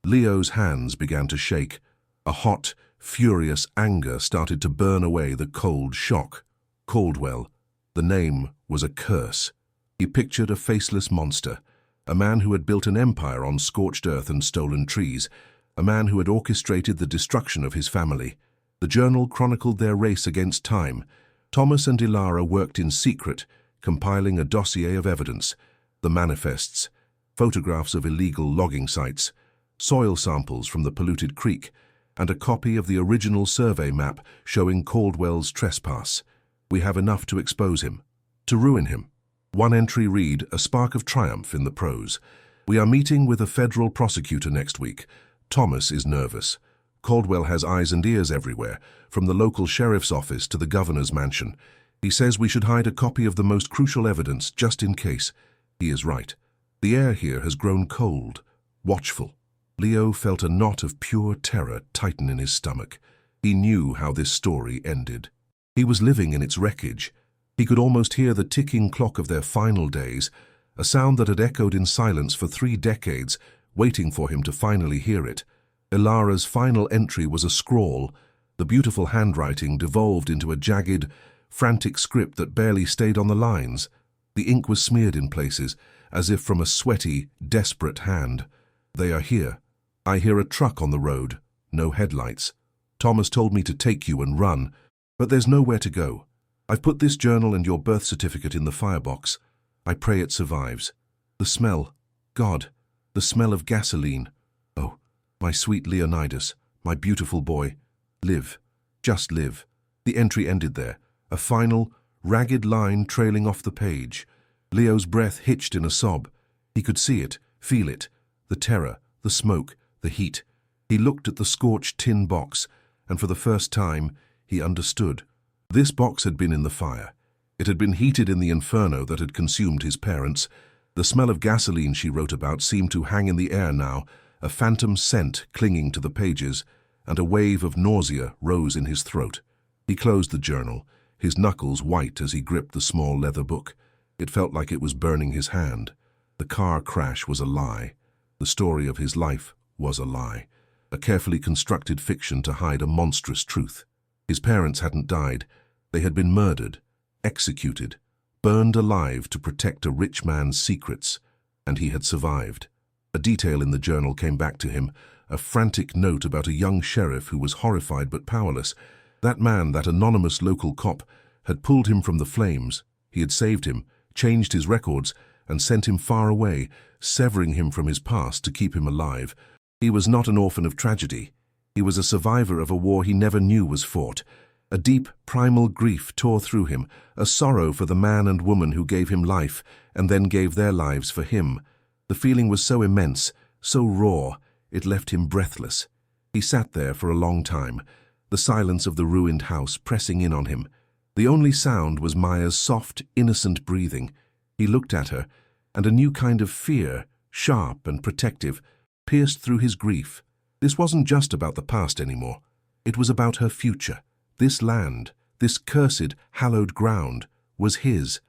Leo's hands began to shake. A hot, furious anger started to burn away the cold shock. Caldwell. The name was a curse. He pictured a faceless monster, a man who had built an empire on scorched earth and stolen trees, a man who had orchestrated the destruction of his family. The journal chronicled their race against time. Thomas and Ilara worked in secret, compiling a dossier of evidence: the manifests, photographs of illegal logging sites, soil samples from the polluted creek, and a copy of the original survey map showing Caldwell's trespass. "We have enough to expose him, to ruin him." One entry read, a spark of triumph in the prose: "We are meeting with a federal prosecutor next week. Thomas is nervous. Caldwell has eyes and ears everywhere, from the local sheriff's office to the governor's mansion. He says we should hide a copy of the most crucial evidence, just in case." He is right. The air here has grown cold, watchful. Leo felt a knot of pure terror tighten in his stomach. He knew how this story ended. He was living in its wreckage. He could almost hear the ticking clock of their final days, a sound that had echoed in silence for 3 decades, waiting for him to finally hear it. Ilara's final entry was a scrawl. The beautiful handwriting devolved into a jagged, frantic script that barely stayed on the lines. The ink was smeared in places, as if from a sweaty, desperate hand. "They are here. I hear a truck on the road. No headlights. Thomas told me to take you and run, but there's nowhere to go. I've put this journal and your birth certificate in the firebox. I pray it survives. The smell. God, the smell of gasoline. Oh, my sweet Leonidas, my beautiful boy. Live. Just live." The entry ended there, a final, ragged line trailing off the page. Leo's breath hitched in a sob. He could see it, feel it, the terror, the smoke, the heat. He looked at the scorched tin box, and for the first time, he understood. This box had been in the fire. It had been heated in the inferno that had consumed his parents. The smell of gasoline she wrote about seemed to hang in the air now, a phantom scent clinging to the pages, and a wave of nausea rose in his throat. He closed the journal, his knuckles white as he gripped the small leather book. It felt like it was burning his hand. The car crash was a lie. The story of his life was a lie, a carefully constructed fiction to hide a monstrous truth. His parents hadn't died. They had been murdered, executed, burned alive to protect a rich man's secrets, and he had survived. A detail in the journal came back to him, a frantic note about a young sheriff who was horrified but powerless. That man, that anonymous local cop, had pulled him from the flames. He had saved him, changed his records, and sent him far away, severing him from his past to keep him alive. He was not an orphan of tragedy. He was a survivor of a war he never knew was fought. A deep, primal grief tore through him, a sorrow for the man and woman who gave him life and then gave their lives for him. The feeling was so immense, so raw, it left him breathless. He sat there for a long time, the silence of the ruined house pressing in on him. The only sound was Maya's soft, innocent breathing. He looked at her, and a new kind of fear, sharp and protective, pierced through his grief. This wasn't just about the past anymore. It was about her future. This land, this cursed, hallowed ground, was his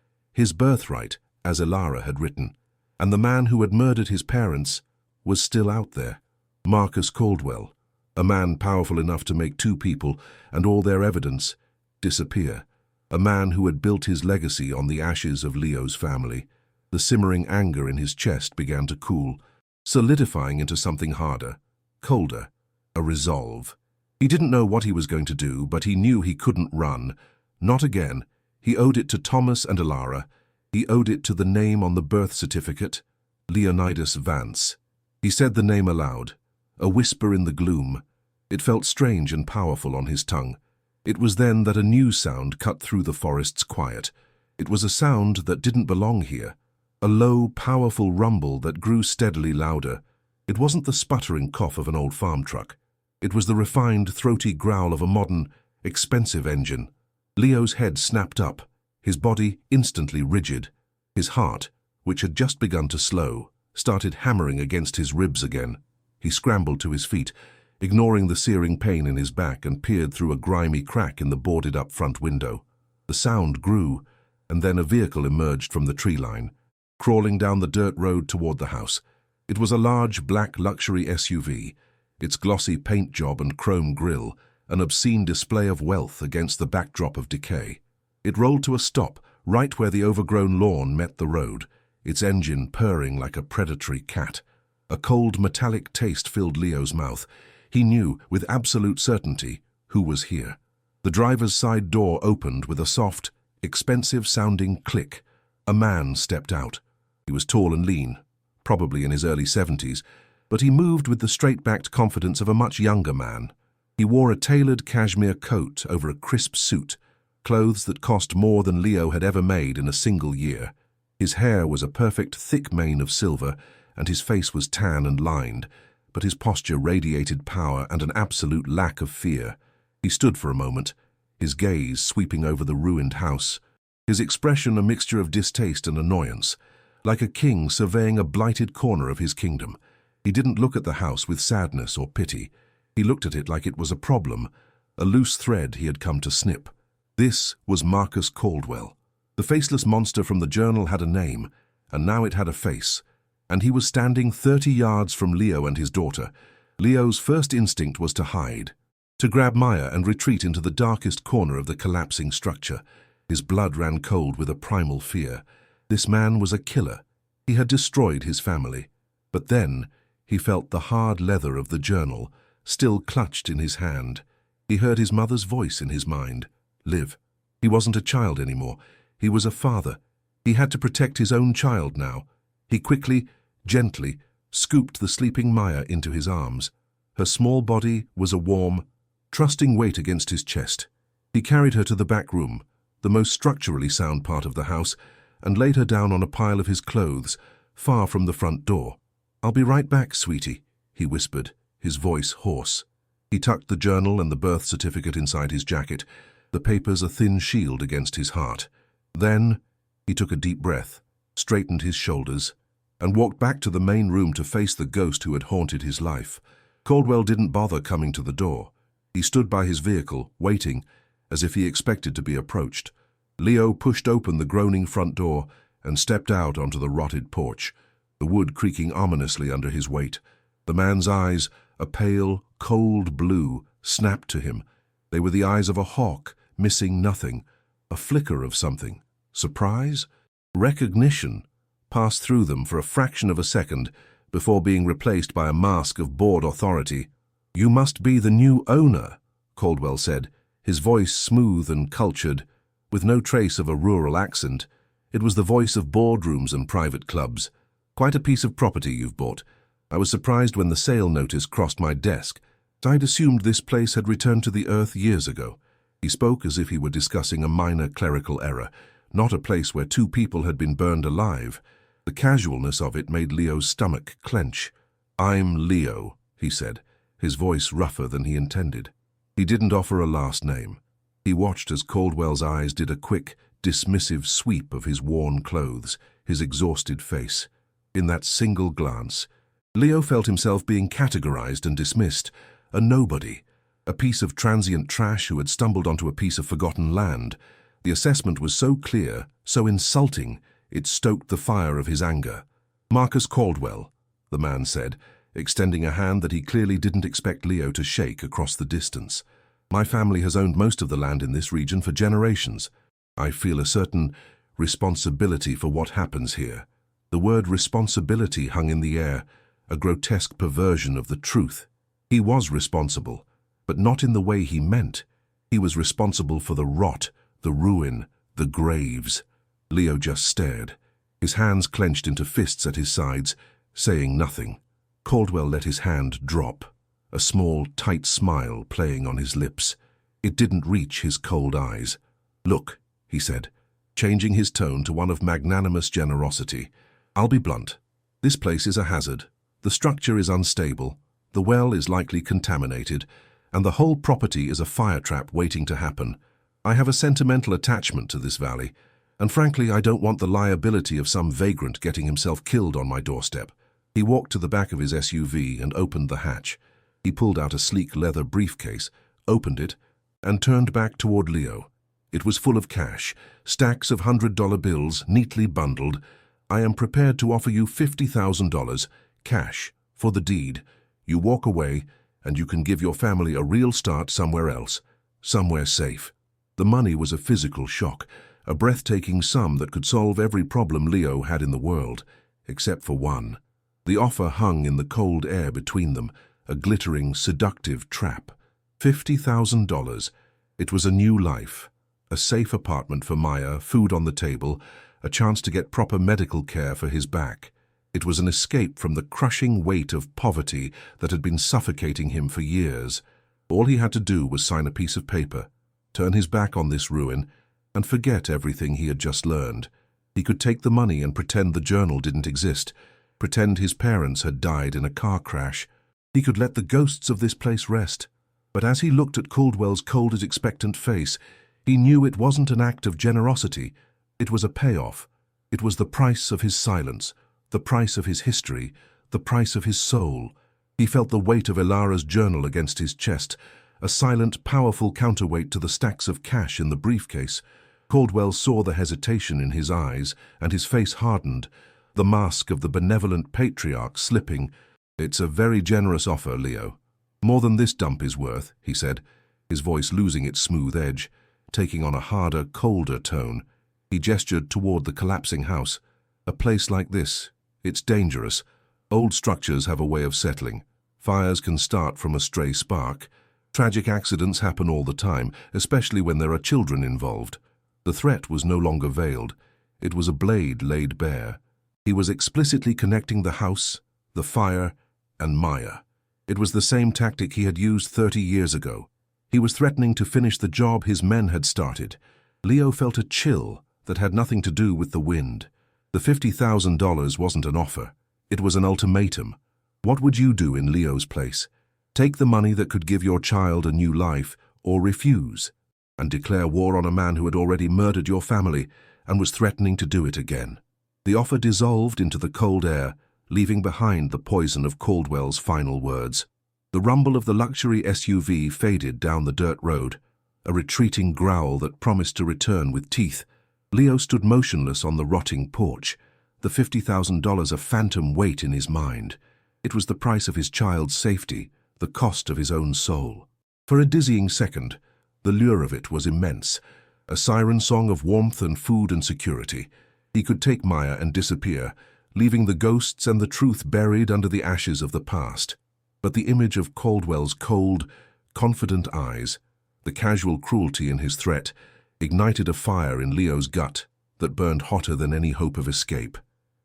birthright, as Ilara had written. And the man who had murdered his parents was still out there. Marcus Caldwell, a man powerful enough to make 2 people and all their evidence disappear. A man who had built his legacy on the ashes of Leo's family. The simmering anger in his chest began to cool, solidifying into something harder, colder, a resolve. He didn't know what he was going to do, but he knew he couldn't run. Not again. He owed it to Thomas and Ilara. He owed it to the name on the birth certificate, Leonidas Vance. He said the name aloud, a whisper in the gloom. It felt strange and powerful on his tongue. It was then that a new sound cut through the forest's quiet. It was a sound that didn't belong here, a low, powerful rumble that grew steadily louder. It wasn't the sputtering cough of an old farm truck. It was the refined, throaty growl of a modern, expensive engine. Leo's head snapped up, his body instantly rigid. His heart, which had just begun to slow, started hammering against his ribs again. He scrambled to his feet, ignoring the searing pain in his back, and peered through a grimy crack in the boarded-up front window. The sound grew, and then a vehicle emerged from the tree line, crawling down the dirt road toward the house. It was a large, black luxury SUV, its glossy paint job and chrome grille, an obscene display of wealth against the backdrop of decay. It rolled to a stop, right where the overgrown lawn met the road, its engine purring like a predatory cat. A cold, metallic taste filled Leo's mouth. He knew, with absolute certainty, who was here. The driver's side door opened with a soft, expensive-sounding click. A man stepped out. He was tall and lean, probably in his early 70s, but he moved with the straight-backed confidence of a much younger man. He wore a tailored cashmere coat over a crisp suit, clothes that cost more than Leo had ever made in a single year. His hair was a perfect, thick mane of silver, and his face was tan and lined, but his posture radiated power and an absolute lack of fear. He stood for a moment, his gaze sweeping over the ruined house, his expression a mixture of distaste and annoyance, like a king surveying a blighted corner of his kingdom. He didn't look at the house with sadness or pity. He looked at it like it was a problem, a loose thread he had come to snip. This was Marcus Caldwell. The faceless monster from the journal had a name, and now it had a face, and he was standing 30 yards from Leo and his daughter. Leo's first instinct was to hide, to grab Maya and retreat into the darkest corner of the collapsing structure. His blood ran cold with a primal fear. This man was a killer. He had destroyed his family. But then he felt the hard leather of the journal, still clutched in his hand. He heard his mother's voice in his mind. Live. He wasn't a child anymore. He was a father. He had to protect his own child now. He quickly, gently, scooped the sleeping Maya into his arms. Her small body was a warm, trusting weight against his chest. He carried her to the back room, the most structurally sound part of the house, and laid her down on a pile of his clothes, far from the front door. "I'll be right back, sweetie," he whispered, his voice hoarse. He tucked the journal and the birth certificate inside his jacket, the papers a thin shield against his heart. Then he took a deep breath, straightened his shoulders, and walked back to the main room to face the ghost who had haunted his life. Caldwell didn't bother coming to the door. He stood by his vehicle, waiting, as if he expected to be approached. Leo pushed open the groaning front door and stepped out onto the rotted porch, the wood creaking ominously under his weight. The man's eyes, a pale, cold blue, snapped to him. They were the eyes of a hawk, missing nothing, a flicker of something. Surprise? Recognition passed through them for a fraction of a second before being replaced by a mask of bored authority. "You must be the new owner," Caldwell said, his voice smooth and cultured, with no trace of a rural accent. It was the voice of boardrooms and private clubs. "Quite a piece of property you've bought. I was surprised when the sale notice crossed my desk. I'd assumed this place had returned to the earth years ago." He spoke as if he were discussing a minor clerical error, not a place where two people had been burned alive. The casualness of it made Leo's stomach clench. "I'm Leo," he said, his voice rougher than he intended. He didn't offer a last name. He watched as Caldwell's eyes did a quick, dismissive sweep of his worn clothes, his exhausted face. In that single glance, Leo felt himself being categorized and dismissed, a nobody, a piece of transient trash who had stumbled onto a piece of forgotten land. The assessment was so clear, so insulting, it stoked the fire of his anger. "Marcus Caldwell," the man said, extending a hand that he clearly didn't expect Leo to shake across the distance. "My family has owned most of the land in this region for generations. I feel a certain responsibility for what happens here." The word responsibility hung in the air, a grotesque perversion of the truth. He was responsible, but not in the way he meant. He was responsible for the rot, the ruin, the graves. Leo just stared, his hands clenched into fists at his sides, saying nothing. Caldwell let his hand drop, a small, tight smile playing on his lips. It didn't reach his cold eyes. "Look," he said, changing his tone to one of magnanimous generosity. "I'll be blunt. This place is a hazard. The structure is unstable, the well is likely contaminated, and the whole property is a fire trap waiting to happen. I have a sentimental attachment to this valley, and frankly I don't want the liability of some vagrant getting himself killed on my doorstep." He walked to the back of his SUV and opened the hatch. He pulled out a sleek leather briefcase, opened it, and turned back toward Leo. It was full of cash, stacks of $100 bills neatly bundled. "I am prepared to offer you $50,000, cash, for the deed. You walk away, and you can give your family a real start somewhere else, somewhere safe." The money was a physical shock, a breathtaking sum that could solve every problem Leo had in the world, except for one. The offer hung in the cold air between them, a glittering, seductive trap. $50,000. It was a new life, a safe apartment for Maya, food on the table, a chance to get proper medical care for his back. It was an escape from the crushing weight of poverty that had been suffocating him for years. All he had to do was sign a piece of paper, turn his back on this ruin, and forget everything he had just learned. He could take the money and pretend the journal didn't exist, pretend his parents had died in a car crash. He could let the ghosts of this place rest. But as he looked at Caldwell's cold and expectant face, he knew it wasn't an act of generosity. It was a payoff. It was the price of his silence, the price of his history, the price of his soul. He felt the weight of Elara's journal against his chest, a silent, powerful counterweight to the stacks of cash in the briefcase. Caldwell saw the hesitation in his eyes, and his face hardened, the mask of the benevolent patriarch slipping. "It's a very generous offer, Leo. More than this dump is worth," he said, his voice losing its smooth edge, taking on a harder, colder tone. He gestured toward the collapsing house. "A place like this, it's dangerous. Old structures have a way of settling. Fires can start from a stray spark. Tragic accidents happen all the time, especially when there are children involved." The threat was no longer veiled. It was a blade laid bare. He was explicitly connecting the house, the fire, and Maya. It was the same tactic he had used 30 years ago. He was threatening to finish the job his men had started. Leo felt a chill that had nothing to do with the wind. The $50,000 wasn't an offer. It was an ultimatum. What would you do in Leo's place? Take the money that could give your child a new life, or refuse, and declare war on a man who had already murdered your family and was threatening to do it again. The offer dissolved into the cold air, leaving behind the poison of Caldwell's final words. The rumble of the luxury SUV faded down the dirt road, a retreating growl that promised to return with teeth. Leo stood motionless on the rotting porch, the $50,000 a phantom weight in his mind. It was the price of his child's safety, the cost of his own soul. For a dizzying second, the lure of it was immense, a siren song of warmth and food and security. He could take Maya and disappear, leaving the ghosts and the truth buried under the ashes of the past. But the image of Caldwell's cold, confident eyes, the casual cruelty in his threat, ignited a fire in Leo's gut that burned hotter than any hope of escape.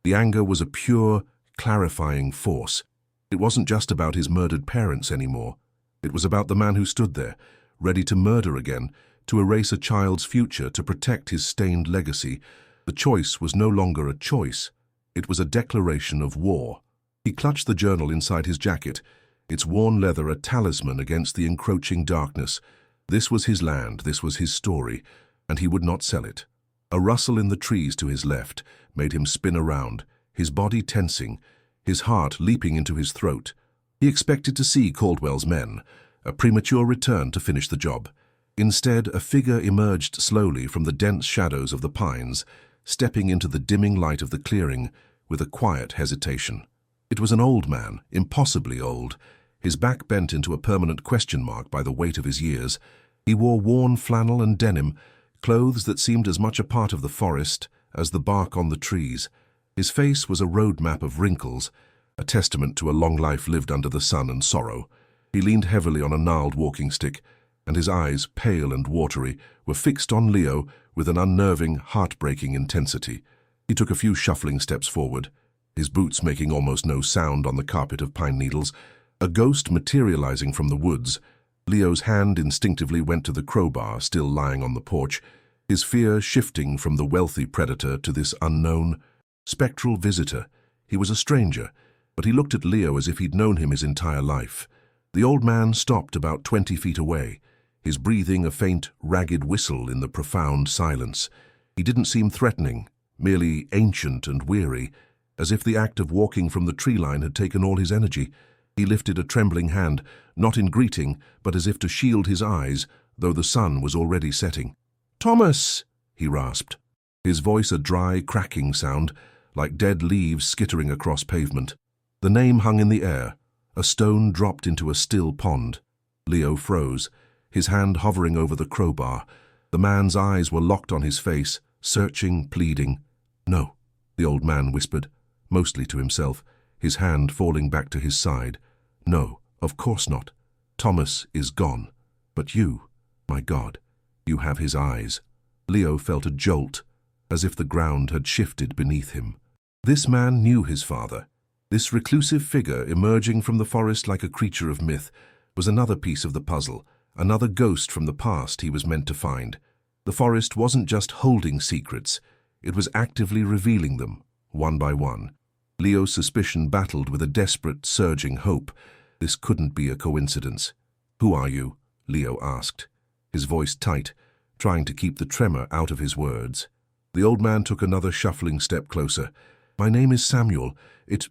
The anger was a pure, clarifying force. It wasn't just about his murdered parents anymore. It was about the man who stood there, ready to murder again, to erase a child's future, to protect his stained legacy. The choice was no longer a choice. It was a declaration of war. He clutched the journal inside his jacket, its worn leather a talisman against the encroaching darkness. This was his land, this was his story, and he would not sell it. A rustle in the trees to his left made him spin around, his body tensing, his heart leaping into his throat. He expected to see Caldwell's men, a premature return to finish the job. Instead, a figure emerged slowly from the dense shadows of the pines, stepping into the dimming light of the clearing with a quiet hesitation. It was an old man, impossibly old, his back bent into a permanent question mark by the weight of his years. He wore worn flannel and denim, clothes that seemed as much a part of the forest as the bark on the trees. His face was a road map of wrinkles, a testament to a long life lived under the sun and sorrow. He leaned heavily on a gnarled walking stick, and his eyes, pale and watery, were fixed on Leo with an unnerving, heartbreaking intensity. He took a few shuffling steps forward, his boots making almost no sound on the carpet of pine needles. A ghost materializing from the woods, Leo's hand instinctively went to the crowbar still lying on the porch, his fear shifting from the wealthy predator to this unknown, spectral visitor. He was a stranger, but he looked at Leo as if he'd known him his entire life. The old man stopped about 20 feet away, his breathing a faint, ragged whistle in the profound silence. He didn't seem threatening, merely ancient and weary, as if the act of walking from the tree line had taken all his energy. He lifted a trembling hand, not in greeting, but as if to shield his eyes, though the sun was already setting. "Thomas!" he rasped, his voice a dry, cracking sound, like dead leaves skittering across pavement. The name hung in the air. A stone dropped into a still pond. Leo froze, his hand hovering over the crowbar. The man's eyes were locked on his face, searching, pleading. "No," the old man whispered, mostly to himself, his hand falling back to his side. "No, of course not. Thomas is gone. But you, my God, you have his eyes." Leo felt a jolt, as if the ground had shifted beneath him. This man knew his father. This reclusive figure emerging from the forest like a creature of myth was another piece of the puzzle, another ghost from the past he was meant to find. The forest wasn't just holding secrets, it was actively revealing them, one by one. Leo's suspicion battled with a desperate, surging hope. This couldn't be a coincidence. "Who are you?" Leo asked, his voice tight, trying to keep the tremor out of his words. The old man took another shuffling step closer. "My name is Samuel. It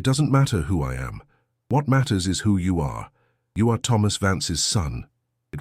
doesn't matter who I am. What matters is who you are. You are Thomas Vance's son."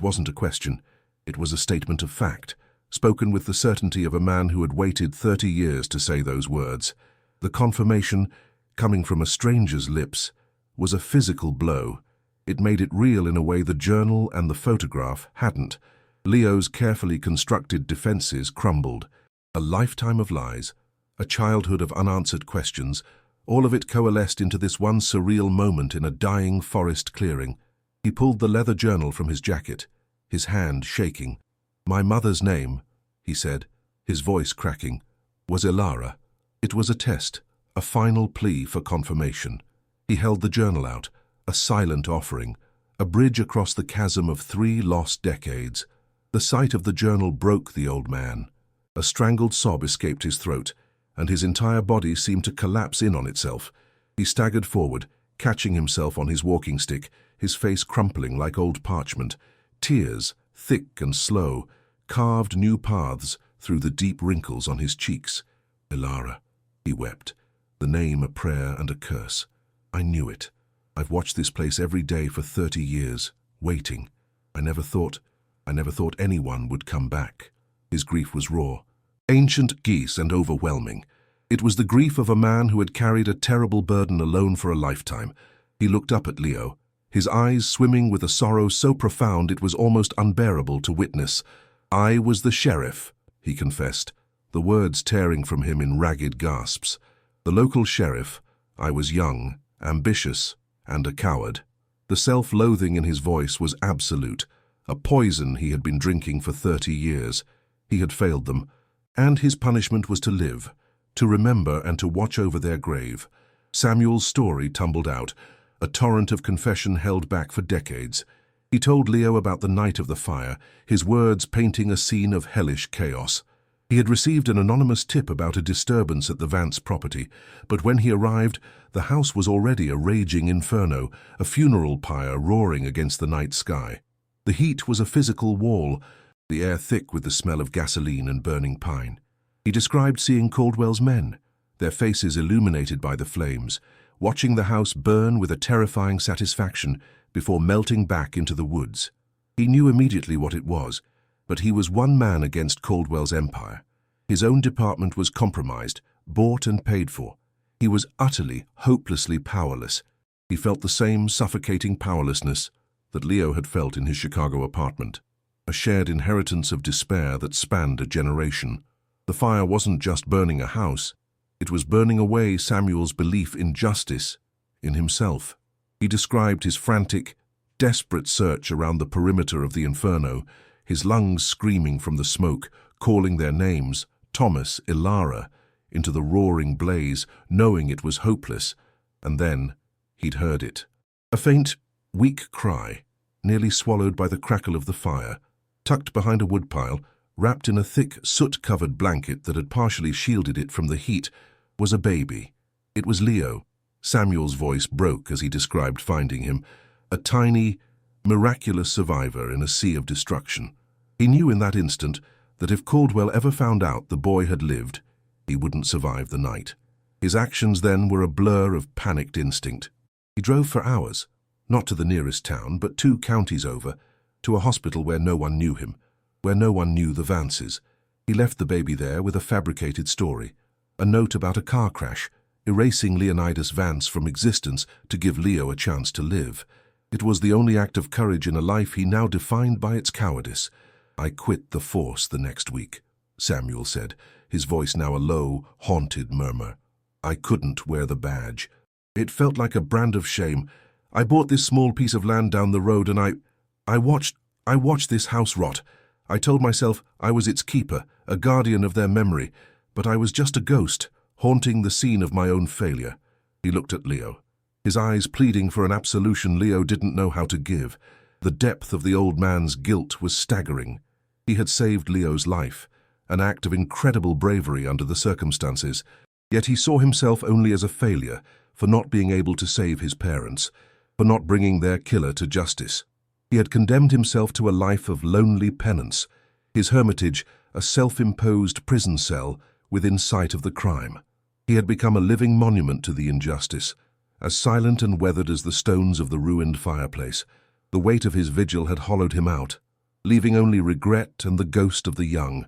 It wasn't a question. It was a statement of fact, spoken with the certainty of a man who had waited 30 years to say those words. The confirmation, coming from a stranger's lips, was a physical blow. It made it real in a way the journal and the photograph hadn't. Leo's carefully constructed defenses crumbled. A lifetime of lies, a childhood of unanswered questions, all of it coalesced into this one surreal moment in a dying forest clearing. He pulled the leather journal from his jacket, his hand shaking. "My mother's name," he said, his voice cracking, "was Ilara." It was a test, a final plea for confirmation. He held the journal out, a silent offering, a bridge across the chasm of 3 lost decades. The sight of the journal broke the old man. A strangled sob escaped his throat, and his entire body seemed to collapse in on itself. He staggered forward, catching himself on his walking stick, his face crumpling like old parchment. Tears, thick and slow, carved new paths through the deep wrinkles on his cheeks. "Ilara," he wept, the name a prayer and a curse. "I knew it. I've watched this place every day for 30 years, waiting. I never thought anyone would come back." His grief was raw, ancient, geese, and overwhelming. It was the grief of a man who had carried a terrible burden alone for a lifetime. He looked up at Leo, his eyes swimming with a sorrow so profound it was almost unbearable to witness. "I was the sheriff," he confessed, the words tearing from him in ragged gasps. "The local sheriff. I was young, ambitious, and a coward." The self-loathing in his voice was absolute, a poison he had been drinking for 30 years. He had failed them, and his punishment was to live, to remember and to watch over their grave. Samuel's story tumbled out, a torrent of confession held back for decades. He told Leo about the night of the fire, his words painting a scene of hellish chaos. He had received an anonymous tip about a disturbance at the Vance property, but when he arrived, the house was already a raging inferno, a funeral pyre roaring against the night sky. The heat was a physical wall, the air thick with the smell of gasoline and burning pine. He described seeing Caldwell's men, their faces illuminated by the flames, watching the house burn with a terrifying satisfaction before melting back into the woods. He knew immediately what it was, but he was one man against Caldwell's empire. His own department was compromised, bought and paid for. He was utterly, hopelessly powerless. He felt the same suffocating powerlessness that Leo had felt in his Chicago apartment, a shared inheritance of despair that spanned a generation. The fire wasn't just burning a house, it was burning away Samuel's belief in justice, in himself. He described his frantic, desperate search around the perimeter of the inferno, his lungs screaming from the smoke, calling their names, Thomas, Ilara, into the roaring blaze, knowing it was hopeless. And then he'd heard it. A faint, weak cry, nearly swallowed by the crackle of the fire. Tucked behind a woodpile, wrapped in a thick, soot-covered blanket that had partially shielded it from the heat, was a baby. It was Leo. Samuel's voice broke as he described finding him, a tiny, miraculous survivor in a sea of destruction. He knew in that instant that if Caldwell ever found out the boy had lived, he wouldn't survive the night. His actions then were a blur of panicked instinct. He drove for hours, not to the nearest town, but 2 counties over, to a hospital where no one knew him, where no one knew the Vances. He left the baby there with a fabricated story, a note about a car crash, erasing Leonidas Vance from existence to give Leo a chance to live. It was the only act of courage in a life he now defined by its cowardice. "I quit the force the next week," Samuel said, his voice now a low, haunted murmur. "I couldn't wear the badge. It felt like a brand of shame. I bought this small piece of land down the road and I watched this house rot. I told myself I was its keeper, a guardian of their memory, but I was just a ghost, haunting the scene of my own failure." He looked at Leo, his eyes pleading for an absolution Leo didn't know how to give. The depth of the old man's guilt was staggering. He had saved Leo's life, an act of incredible bravery under the circumstances, yet he saw himself only as a failure for not being able to save his parents, for not bringing their killer to justice. He had condemned himself to a life of lonely penance, his hermitage a self-imposed prison cell within sight of the crime. He had become a living monument to the injustice, as silent and weathered as the stones of the ruined fireplace. The weight of his vigil had hollowed him out, leaving only regret and the ghost of the young,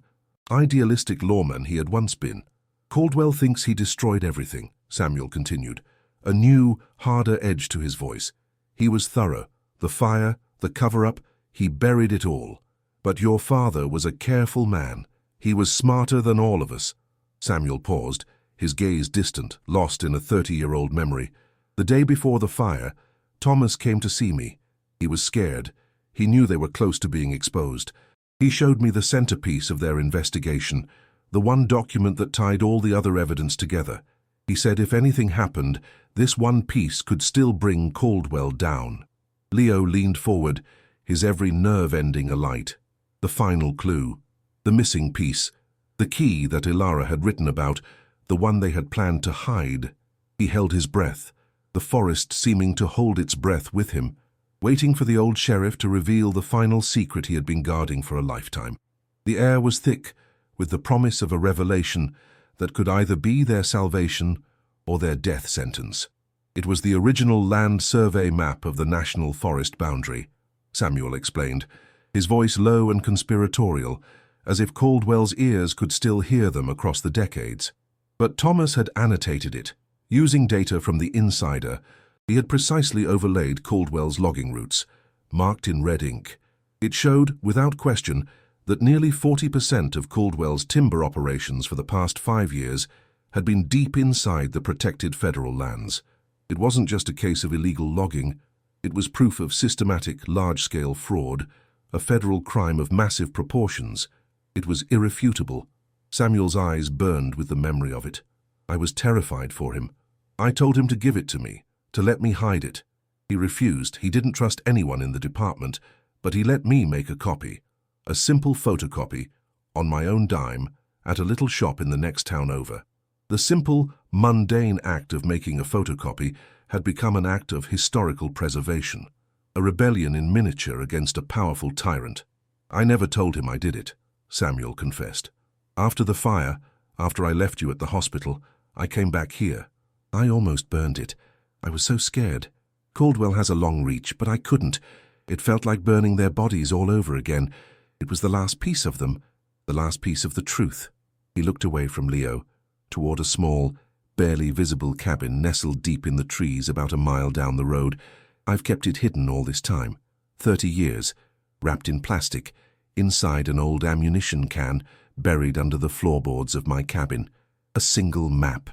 idealistic lawman he had once been. Caldwell thinks he destroyed everything, Samuel continued, a new, harder edge to his voice. He was thorough. The fire, the cover-up, he buried it all. But your father was a careful man. He was smarter than all of us. Samuel paused, his gaze distant, lost in a 30-year-old memory. The day before the fire, Thomas came to see me. He was scared. He knew they were close to being exposed. He showed me the centerpiece of their investigation, the one document that tied all the other evidence together. He said if anything happened, this one piece could still bring Caldwell down. Leo leaned forward, his every nerve ending alight. The final clue, the missing piece, the key that Ilara had written about, the one they had planned to hide. He held his breath, the forest seeming to hold its breath with him, waiting for the old sheriff to reveal the final secret he had been guarding for a lifetime. The air was thick with the promise of a revelation that could either be their salvation or their death sentence. It was the original land survey map of the national forest boundary, Samuel explained, his voice low and conspiratorial, as if Caldwell's ears could still hear them across the decades. But Thomas had annotated it. Using data from the Insider, he had precisely overlaid Caldwell's logging routes, marked in red ink. It showed, without question, that nearly 40% of Caldwell's timber operations for the past 5 years had been deep inside the protected federal lands. It wasn't just a case of illegal logging. It was proof of systematic, large-scale fraud, a federal crime of massive proportions. It was irrefutable. Samuel's eyes burned with the memory of it. I was terrified for him. I told him to give it to me, to let me hide it. He refused. He didn't trust anyone in the department, but he let me make a copy, a simple photocopy, on my own dime, at a little shop in the next town over. The simple, mundane act of making a photocopy had become an act of historical preservation, a rebellion in miniature against a powerful tyrant. I never told him I did it, Samuel confessed. After the fire, after I left you at the hospital, I came back here. I almost burned it. I was so scared. Caldwell has a long reach, but I couldn't. It felt like burning their bodies all over again. It was the last piece of them, the last piece of the truth. He looked away from Leo, toward a small, barely visible cabin nestled deep in the trees about a mile down the road. I've kept it hidden all this time, 30 years, wrapped in plastic, inside an old ammunition can, buried under the floorboards of my cabin. A single map,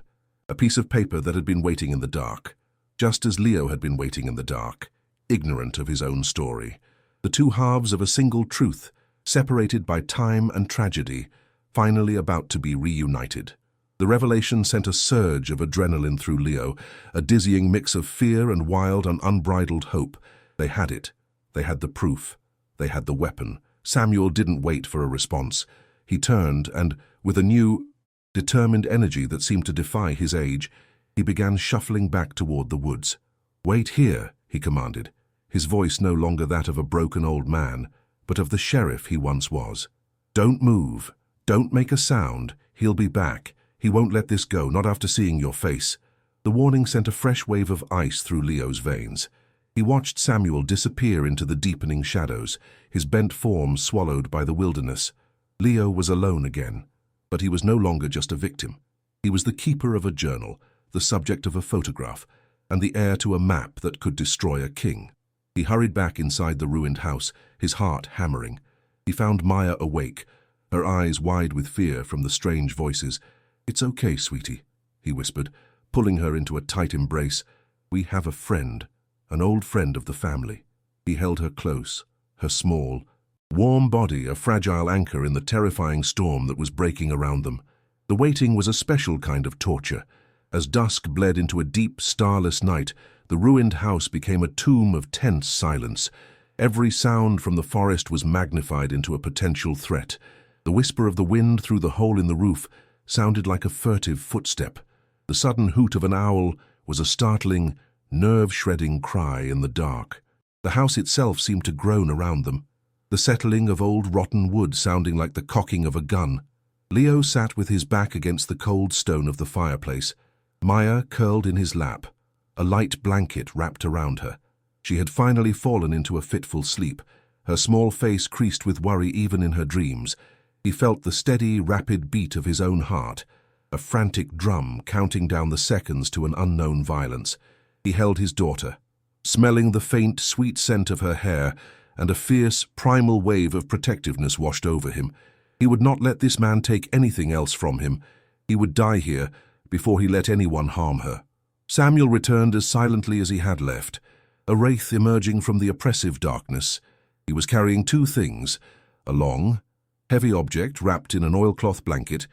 a piece of paper that had been waiting in the dark, just as Leo had been waiting in the dark, ignorant of his own story. The two halves of a single truth, separated by time and tragedy, finally about to be reunited. The revelation sent a surge of adrenaline through Leo, a dizzying mix of fear and wild and unbridled hope. They had it. They had the proof. They had the weapon. Samuel didn't wait for a response. He turned and, with a new, determined energy that seemed to defy his age, he began shuffling back toward the woods. "Wait here," he commanded, his voice no longer that of a broken old man, but of the sheriff he once was. "Don't move. Don't make a sound. He'll be back. He won't let this go, not after seeing your face." The warning sent a fresh wave of ice through Leo's veins. He watched Samuel disappear into the deepening shadows, his bent form swallowed by the wilderness. Leo was alone again, but he was no longer just a victim. He was the keeper of a journal, the subject of a photograph, and the heir to a map that could destroy a king. He hurried back inside the ruined house, his heart hammering. He found Maya awake, her eyes wide with fear from the strange voices. "It's okay, sweetie," he whispered, pulling her into a tight embrace. "We have a friend, an old friend of the family." He held her close, her small, warm body a fragile anchor in the terrifying storm that was breaking around them. The waiting was a special kind of torture. As dusk bled into a deep, starless night, the ruined house became a tomb of tense silence. Every sound from the forest was magnified into a potential threat. The whisper of the wind through the hole in the roof sounded like a furtive footstep. The sudden hoot of an owl was a startling, nerve-shredding cry in the dark. The house itself seemed to groan around them, the settling of old rotten wood sounding like the cocking of a gun. Leo sat with his back against the cold stone of the fireplace. Maya curled in his lap, a light blanket wrapped around her. She had finally fallen into a fitful sleep, her small face creased with worry even in her dreams. He felt the steady, rapid beat of his own heart, a frantic drum counting down the seconds to an unknown violence. He held his daughter, smelling the faint, sweet scent of her hair, and a fierce, primal wave of protectiveness washed over him. He would not let this man take anything else from him. He would die here before he let anyone harm her. Samuel returned as silently as he had left, a wraith emerging from the oppressive darkness. He was carrying two things, a long, heavy object wrapped in an oilcloth blanket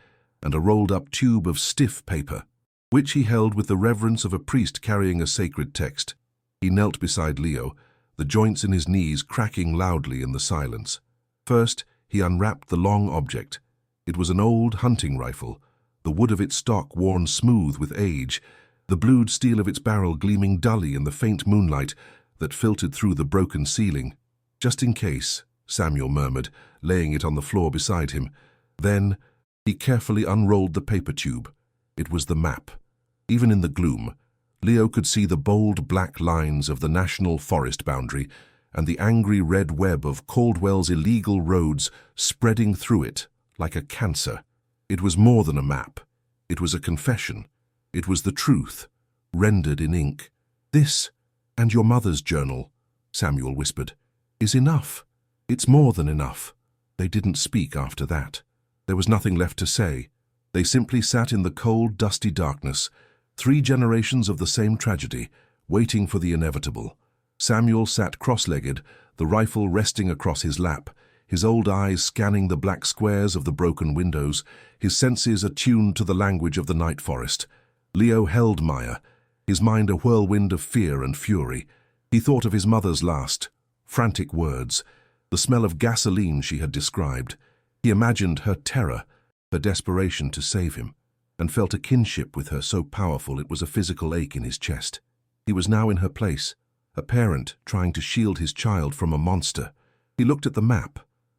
and a rolled-up tube of stiff paper, which he held with the reverence of a priest carrying a sacred text. He knelt beside Leo, the joints in his knees cracking loudly in the silence. First, he unwrapped the long object. It was an old hunting rifle, the wood of its stock worn smooth with age, the blued steel of its barrel gleaming dully in the faint moonlight that filtered through the broken ceiling. "Just in case," Samuel murmured, laying it on the floor beside him. Then he carefully unrolled the paper tube. It was the map. Even in the gloom, Leo could see the bold black lines of the national forest boundary and the angry red web of Caldwell's illegal roads spreading through it like a cancer. It was more than a map. It was a confession. It was the truth, rendered in ink. "This, and your mother's journal," Samuel whispered, "is enough. It's more than enough." They didn't speak after that. There was nothing left to say. They simply sat in the cold, dusty darkness, 3 generations of the same tragedy, waiting for the inevitable. Samuel sat cross-legged, the rifle resting across his lap, his old eyes scanning the black squares of the broken windows, his senses attuned to the language of the night forest. Leo held Maya, his mind a whirlwind of fear and fury. He thought of his mother's last, frantic words, the smell of gasoline she had described. He imagined her terror, her desperation to save him, and felt a kinship with her so powerful it was a physical ache in his chest. He was now in her place, a parent trying to shield his child from a monster. He looked at the map,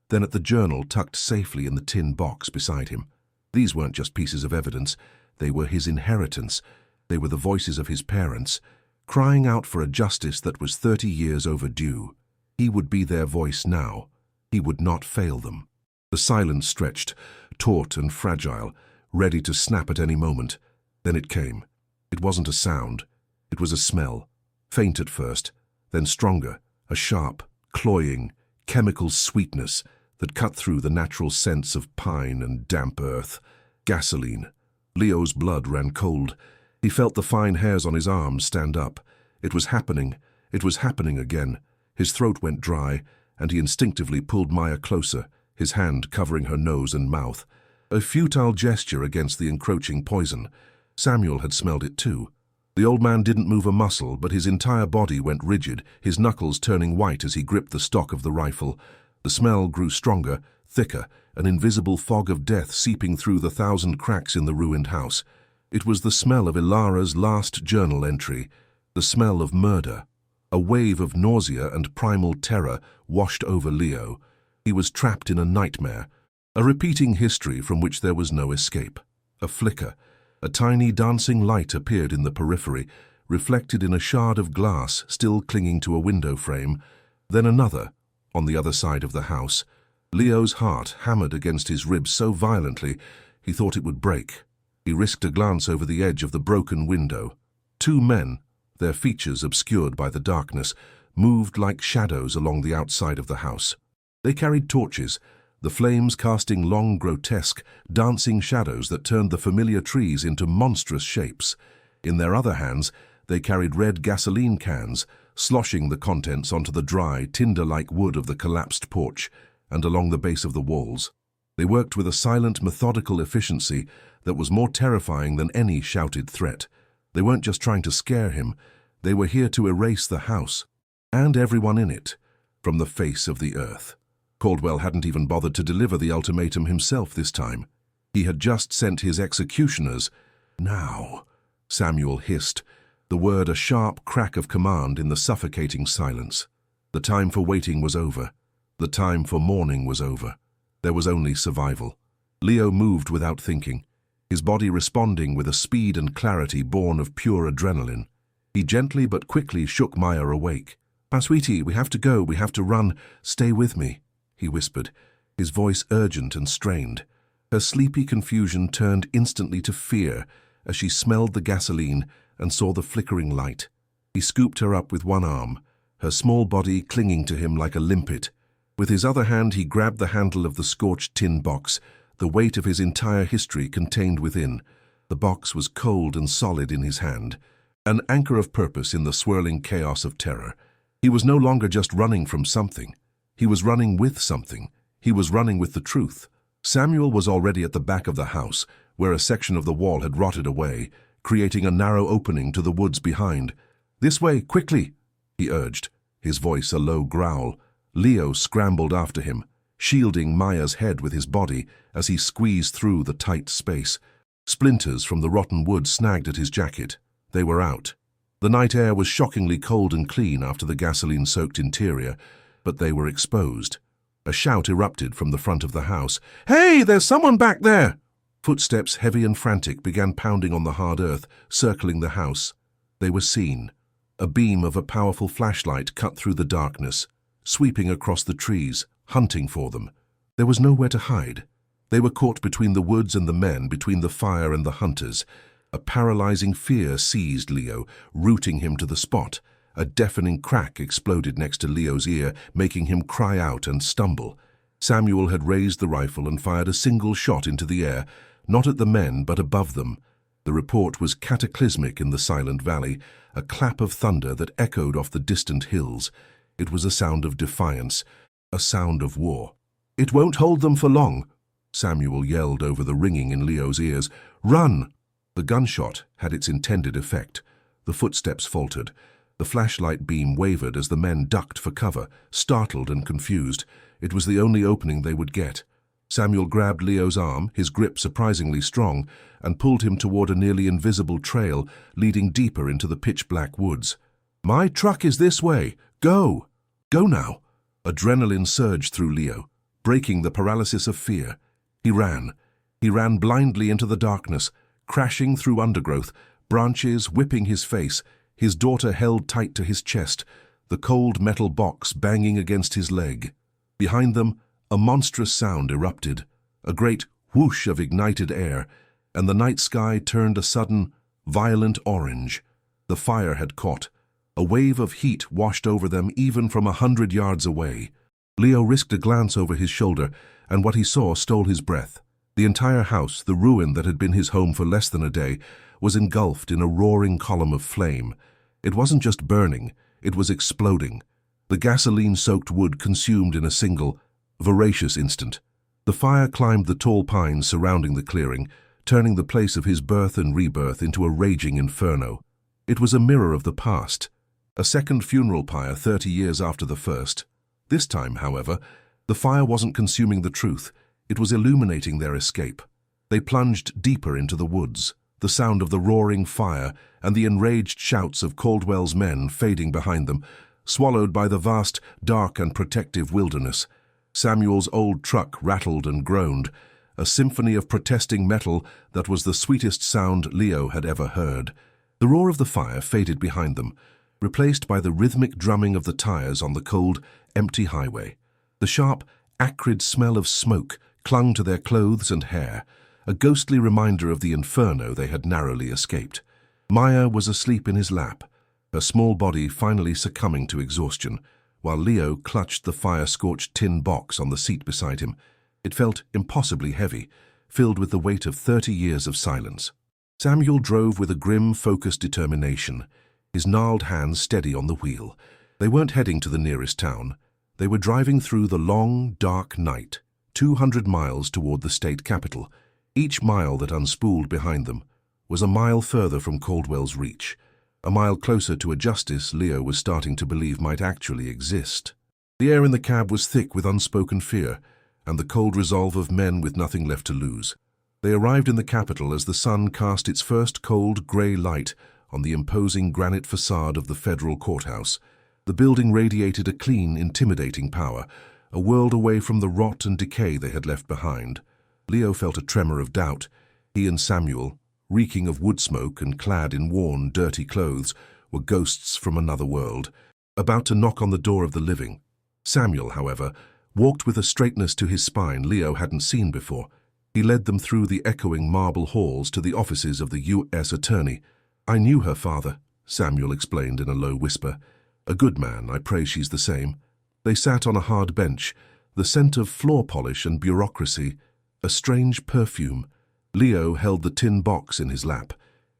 then at the journal tucked safely in the tin box beside him. These weren't just pieces of evidence. They were his inheritance. They were the voices of his parents, crying out for a justice that was 30 years overdue. He would be their voice now. He would not fail them. The silence stretched, taut and fragile, ready to snap at any moment. Then it came. It wasn't a sound. It was a smell, faint at first, then stronger, a sharp, cloying, chemical sweetness that cut through the natural scents of pine and damp earth. Gasoline. Leo's blood ran cold. He felt the fine hairs on his arms stand up. It was happening. It was happening again. His throat went dry, and he instinctively pulled Maya closer, his hand covering her nose and mouth. A futile gesture against the encroaching poison. Samuel had smelled it too. The old man didn't move a muscle, but his entire body went rigid, his knuckles turning white as he gripped the stock of the rifle. The smell grew stronger, thicker, an invisible fog of death seeping through the 1,000 cracks in the ruined house. It was the smell of Ilara's last journal entry, the smell of murder. A wave of nausea and primal terror washed over Leo. He was trapped in a nightmare, a repeating history from which there was no escape. A flicker, a tiny dancing light appeared in the periphery, reflected in a shard of glass still clinging to a window frame. Then another, on the other side of the house. Leo's heart hammered against his ribs so violently he thought it would break. He risked a glance over the edge of the broken window. 2 men, their features obscured by the darkness, moved like shadows along the outside of the house. They carried torches, the flames casting long, grotesque, dancing shadows that turned the familiar trees into monstrous shapes. In their other hands, they carried red gasoline cans, sloshing the contents onto the dry, tinder-like wood of the collapsed porch and along the base of the walls. They worked with a silent, methodical efficiency that was more terrifying than any shouted threat. They weren't just trying to scare him. They were here to erase the house, and everyone in it, from the face of the earth. Caldwell hadn't even bothered to deliver the ultimatum himself this time. He had just sent his executioners. "Now," Samuel hissed, the word a sharp crack of command in the suffocating silence. The time for waiting was over. The time for mourning was over. There was only survival. Leo moved without thinking, his body responding with a speed and clarity born of pure adrenaline. He gently but quickly shook Maya awake. Sweetie, we have to go, we have to run. Stay with me, he whispered, his voice urgent and strained. Her sleepy confusion turned instantly to fear as she smelled the gasoline and saw the flickering light. He scooped her up with one arm, her small body clinging to him like a limpet. With his other hand he grabbed the handle of the scorched tin box, the weight of his entire history contained within. The box was cold and solid in his hand, an anchor of purpose in the swirling chaos of terror. He was no longer just running from something. He was running with something. He was running with the truth. Samuel was already at the back of the house, where a section of the wall had rotted away, creating a narrow opening to the woods behind. "This way, quickly," he urged, his voice a low growl. Leo scrambled after him, shielding Maya's head with his body as he squeezed through the tight space. Splinters from the rotten wood snagged at his jacket. They were out. The night air was shockingly cold and clean after the gasoline-soaked interior, but they were exposed. A shout erupted from the front of the house. "Hey, there's someone back there!" Footsteps, heavy and frantic, began pounding on the hard earth, circling the house. They were seen. A beam of a powerful flashlight cut through the darkness, sweeping across the trees, hunting for them. There was nowhere to hide. They were caught between the woods and the men, between the fire and the hunters. A paralyzing fear seized Leo, rooting him to the spot. A deafening crack exploded next to Leo's ear, making him cry out and stumble. Samuel had raised the rifle and fired a single shot into the air, not at the men but above them. The report was cataclysmic in the silent valley, a clap of thunder that echoed off the distant hills. It was a sound of defiance, a sound of war. "It won't hold them for long," Samuel yelled over the ringing in Leo's ears. "Run!" The gunshot had its intended effect. The footsteps faltered. The flashlight beam wavered as the men ducked for cover, startled and confused. It was the only opening they would get. Samuel grabbed Leo's arm, his grip surprisingly strong, and pulled him toward a nearly invisible trail leading deeper into the pitch-black woods. "My truck is this way. Go! Go now!" Adrenaline surged through Leo, breaking the paralysis of fear. He ran. He ran blindly into the darkness, crashing through undergrowth, branches whipping his face, his daughter held tight to his chest, the cold metal box banging against his leg. Behind them, a monstrous sound erupted, a great whoosh of ignited air, and the night sky turned a sudden, violent orange. The fire had caught. A wave of heat washed over them even from 100 yards away. Leo risked a glance over his shoulder, and what he saw stole his breath. The entire house, the ruin that had been his home for less than a day, was engulfed in a roaring column of flame. It wasn't just burning, it was exploding. The gasoline-soaked wood consumed in a single, voracious instant. The fire climbed the tall pines surrounding the clearing, turning the place of his birth and rebirth into a raging inferno. It was a mirror of the past, a second funeral pyre 30 years after the first. This time, however, the fire wasn't consuming the truth, it was illuminating their escape. They plunged deeper into the woods, the sound of the roaring fire and the enraged shouts of Caldwell's men fading behind them, swallowed by the vast, dark and protective wilderness. Samuel's old truck rattled and groaned, a symphony of protesting metal that was the sweetest sound Leo had ever heard. The roar of the fire faded behind them, replaced by the rhythmic drumming of the tires on the cold, empty highway. The sharp, acrid smell of smoke clung to their clothes and hair, a ghostly reminder of the inferno they had narrowly escaped. Maya was asleep in his lap, her small body finally succumbing to exhaustion, while Leo clutched the fire-scorched tin box on the seat beside him. It felt impossibly heavy, filled with the weight of 30 years of silence. Samuel drove with a grim, focused determination, his gnarled hands steady on the wheel. They weren't heading to the nearest town. They were driving through the long, dark night, 200 miles toward the state capital. Each mile that unspooled behind them was a mile further from Caldwell's reach, a mile closer to a justice Leo was starting to believe might actually exist. The air in the cab was thick with unspoken fear and the cold resolve of men with nothing left to lose. They arrived in the capital as the sun cast its first cold, grey light on the imposing granite facade of the federal courthouse. The building radiated a clean, intimidating power, a world away from the rot and decay they had left behind. Leo felt a tremor of doubt. He and Samuel, reeking of wood smoke and clad in worn, dirty clothes, were ghosts from another world. about to knock on the door of the living. Samuel, however, walked with a straightness to his spine Leo hadn't seen before. He led them through the echoing marble halls to the offices of the U.S. Attorney. "I knew her father," Samuel explained in a low whisper. "A good man, I pray she's the same." They sat on a hard bench, the scent of floor polish and bureaucracy, a strange perfume. Leo held the tin box in his lap,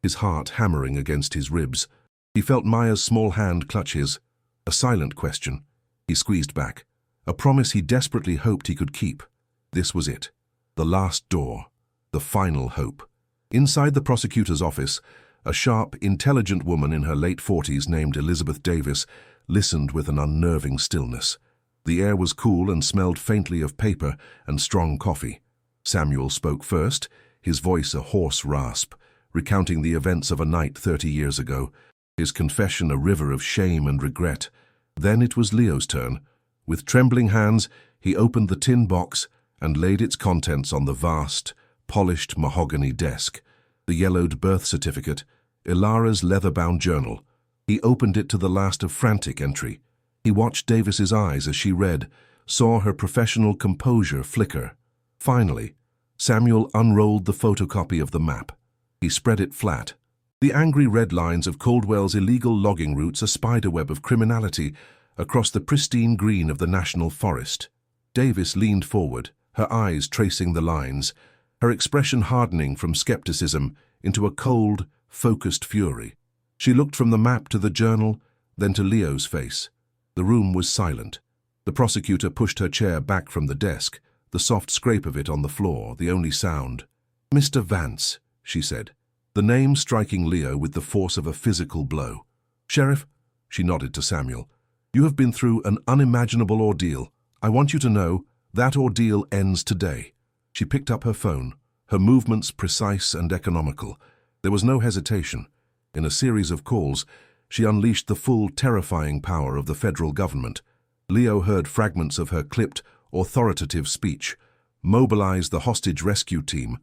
his heart hammering against his ribs. He felt Maya's small hand clutch his. A silent question. He squeezed back. A promise he desperately hoped he could keep. This was it. The last door. The final hope. Inside the prosecutor's office, a sharp, intelligent woman in her late 40s named Elizabeth Davis listened with an unnerving stillness. The air was cool and smelled faintly of paper and strong coffee. Samuel spoke first, his voice a hoarse rasp, recounting the events of a night 30 years ago, his confession a river of shame and regret. Then it was Leo's turn. With trembling hands, he opened the tin box and laid its contents on the vast, polished mahogany desk. The yellowed birth certificate, Ilara's leather-bound journal. He opened it to the last of frantic entry. He watched Davis's eyes as she read, saw her professional composure flicker. Finally, Samuel unrolled the photocopy of the map. He spread it flat. The angry red lines of Caldwell's illegal logging routes a spiderweb of criminality across the pristine green of the national forest. Davis leaned forward, her eyes tracing the lines, her expression hardening from skepticism into a cold, focused fury. She looked from the map to the journal, then to Leo's face. The room was silent. The prosecutor pushed her chair back from the desk, the soft scrape of it on the floor, the only sound. "Mr. Vance," she said, the name striking Leo with the force of a physical blow. "Sheriff," she nodded to Samuel, "you have been through an unimaginable ordeal. I want you to know that ordeal ends today." She picked up her phone, her movements precise and economical. There was no hesitation. In a series of calls, she unleashed the full, terrifying power of the federal government. Leo heard fragments of her clipped, authoritative speech. "Mobilize the hostage rescue team.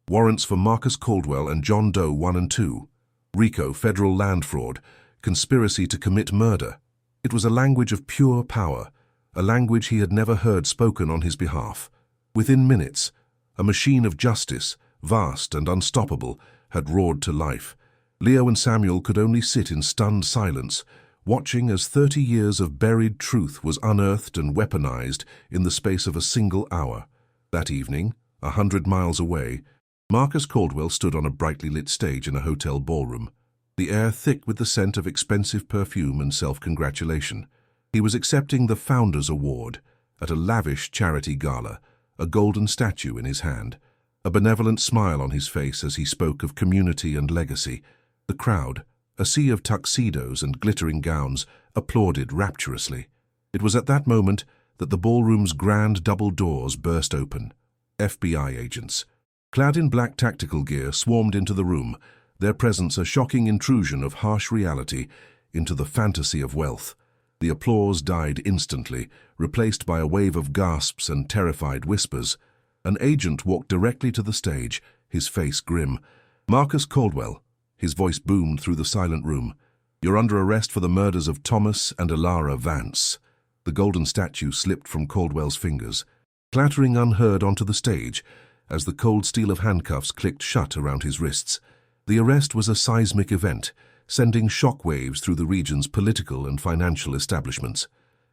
Warrants for Marcus Caldwell and John Doe 1 and 2. RICO, federal land fraud. Conspiracy to commit murder." It was a language of pure power, a language he had never heard spoken on his behalf. Within minutes, a machine of justice, vast and unstoppable, had roared to life. Leo and Samuel could only sit in stunned silence, watching as 30 years of buried truth was unearthed and weaponized in the space of a single hour. That evening, 100 miles away, Marcus Caldwell stood on a brightly lit stage in a hotel ballroom, the air thick with the scent of expensive perfume and self-congratulation. He was accepting the Founders Award at a lavish charity gala, a golden statue in his hand, a benevolent smile on his face as he spoke of community and legacy. The crowd, a sea of tuxedos and glittering gowns, applauded rapturously. It was at that moment that the ballroom's grand double doors burst open. FBI agents, clad in black tactical gear, swarmed into the room, their presence a shocking intrusion of harsh reality into the fantasy of wealth. The applause died instantly, replaced by a wave of gasps and terrified whispers. An agent walked directly to the stage, his face grim. "Marcus Caldwell," his voice boomed through the silent room, "you're under arrest for the murders of Thomas and Ilara Vance." The golden statue slipped from Caldwell's fingers, clattering unheard onto the stage as the cold steel of handcuffs clicked shut around his wrists. The arrest was a seismic event, sending shockwaves through the region's political and financial establishments.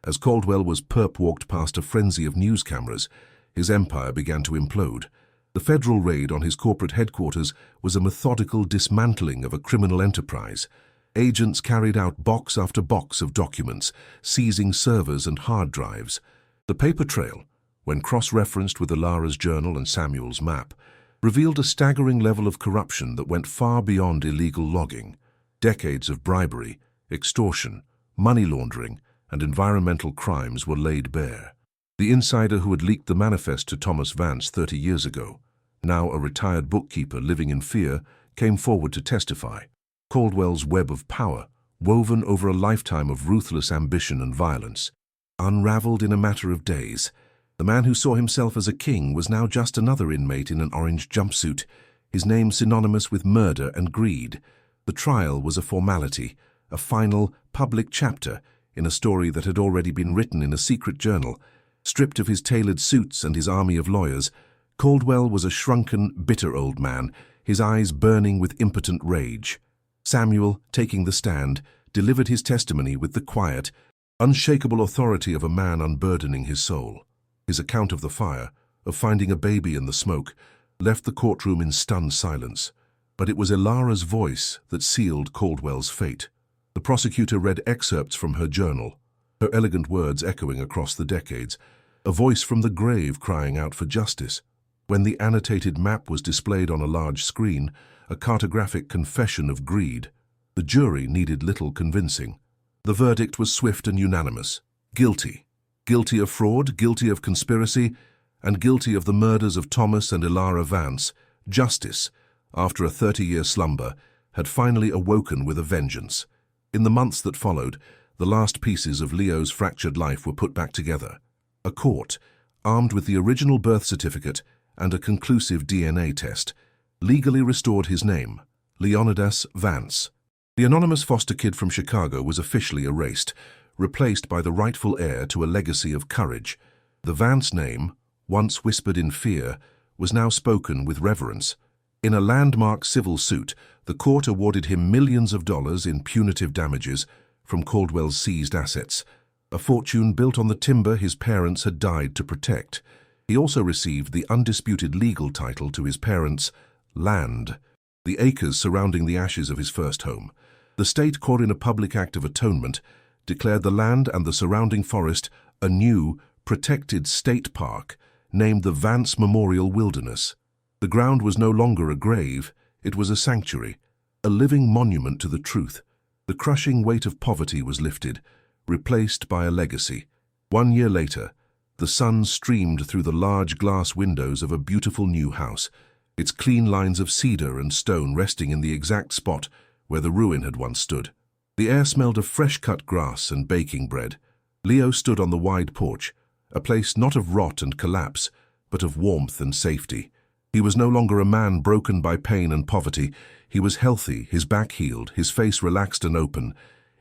As Caldwell was perp-walked past a frenzy of news cameras, his empire began to implode. The federal raid on his corporate headquarters was a methodical dismantling of a criminal enterprise. Agents carried out box after box of documents, seizing servers and hard drives. The paper trail, when cross-referenced with Ilara's journal and Samuel's map, revealed a staggering level of corruption that went far beyond illegal logging. Decades of bribery, extortion, money laundering, and environmental crimes were laid bare. The insider who had leaked the manifest to Thomas Vance 30 years ago, now a retired bookkeeper living in fear, came forward to testify. Caldwell's web of power, woven over a lifetime of ruthless ambition and violence, unraveled in a matter of days. The man who saw himself as a king was now just another inmate in an orange jumpsuit, his name synonymous with murder and greed. The trial was a formality, a final, public chapter in a story that had already been written in a secret journal. Stripped of his tailored suits and his army of lawyers, Caldwell was a shrunken, bitter old man, his eyes burning with impotent rage. Samuel, taking the stand, delivered his testimony with the quiet, unshakable authority of a man unburdening his soul. His account of the fire, of finding a baby in the smoke, left the courtroom in stunned silence. But it was Ilara's voice that sealed Caldwell's fate. The prosecutor read excerpts from her journal, her elegant words echoing across the decades, a voice from the grave crying out for justice. When the annotated map was displayed on a large screen, a cartographic confession of greed, the jury needed little convincing. The verdict was swift and unanimous. Guilty. Guilty of fraud, guilty of conspiracy, and guilty of the murders of Thomas and Ilara Vance. Justice, after a 30-year slumber, had finally awoken with a vengeance. In the months that followed, the last pieces of Leo's fractured life were put back together. A court, armed with the original birth certificate and a conclusive DNA test, legally restored his name, Leonidas Vance. The anonymous foster kid from Chicago was officially erased, replaced by the rightful heir to a legacy of courage. The Vance name, once whispered in fear, was now spoken with reverence. In a landmark civil suit, the court awarded him millions of dollars in punitive damages from Caldwell's seized assets, a fortune built on the timber his parents had died to protect. He also received the undisputed legal title to his parents' land, the acres surrounding the ashes of his first home. The state court, in a public act of atonement, declared the land and the surrounding forest a new, protected state park named the Vance Memorial Wilderness. The ground was no longer a grave, it was a sanctuary, a living monument to the truth. The crushing weight of poverty was lifted, replaced by a legacy. 1 year later, the sun streamed through the large glass windows of a beautiful new house, its clean lines of cedar and stone resting in the exact spot where the ruin had once stood. The air smelled of fresh-cut grass and baking bread. Leo stood on the wide porch, a place not of rot and collapse, but of warmth and safety. He was no longer a man broken by pain and poverty. He was healthy, his back healed, his face relaxed and open.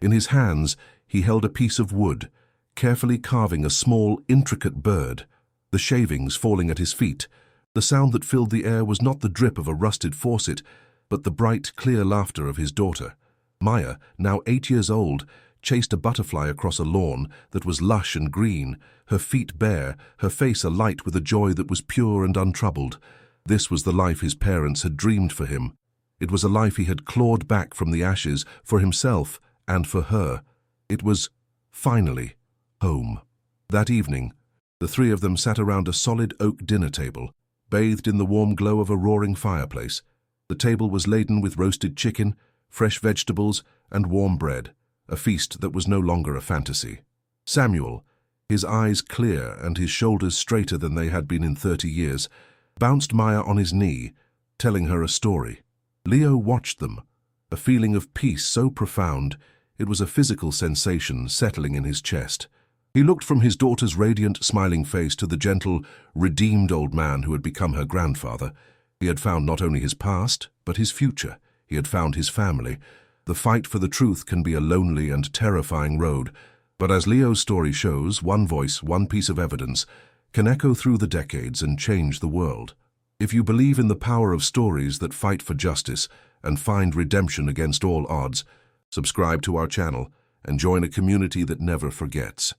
In his hands, he held a piece of wood, carefully carving a small, intricate bird. The shavings falling at his feet. The sound that filled the air was not the drip of a rusted faucet, but the bright, clear laughter of his daughter. Maya, now 8 years old, chased a butterfly across a lawn that was lush and green, her feet bare, her face alight with a joy that was pure and untroubled. This was the life his parents had dreamed for him. It was a life he had clawed back from the ashes for himself and for her. It was, finally, home. That evening, the three of them sat around a solid oak dinner table, bathed in the warm glow of a roaring fireplace. The table was laden with roasted chicken, fresh vegetables, and warm bread, a feast that was no longer a fantasy. Samuel, his eyes clear and his shoulders straighter than they had been in 30 years, bounced Maya on his knee, telling her a story. Leo watched them, a feeling of peace so profound it was a physical sensation settling in his chest. He looked from his daughter's radiant, smiling face to the gentle, redeemed old man who had become her grandfather. He had found not only his past, but his future. He had found his family. The fight for the truth can be a lonely and terrifying road, but as Leo's story shows, one voice, one piece of evidence, can echo through the decades and change the world. If you believe in the power of stories that fight for justice and find redemption against all odds, subscribe to our channel and join a community that never forgets.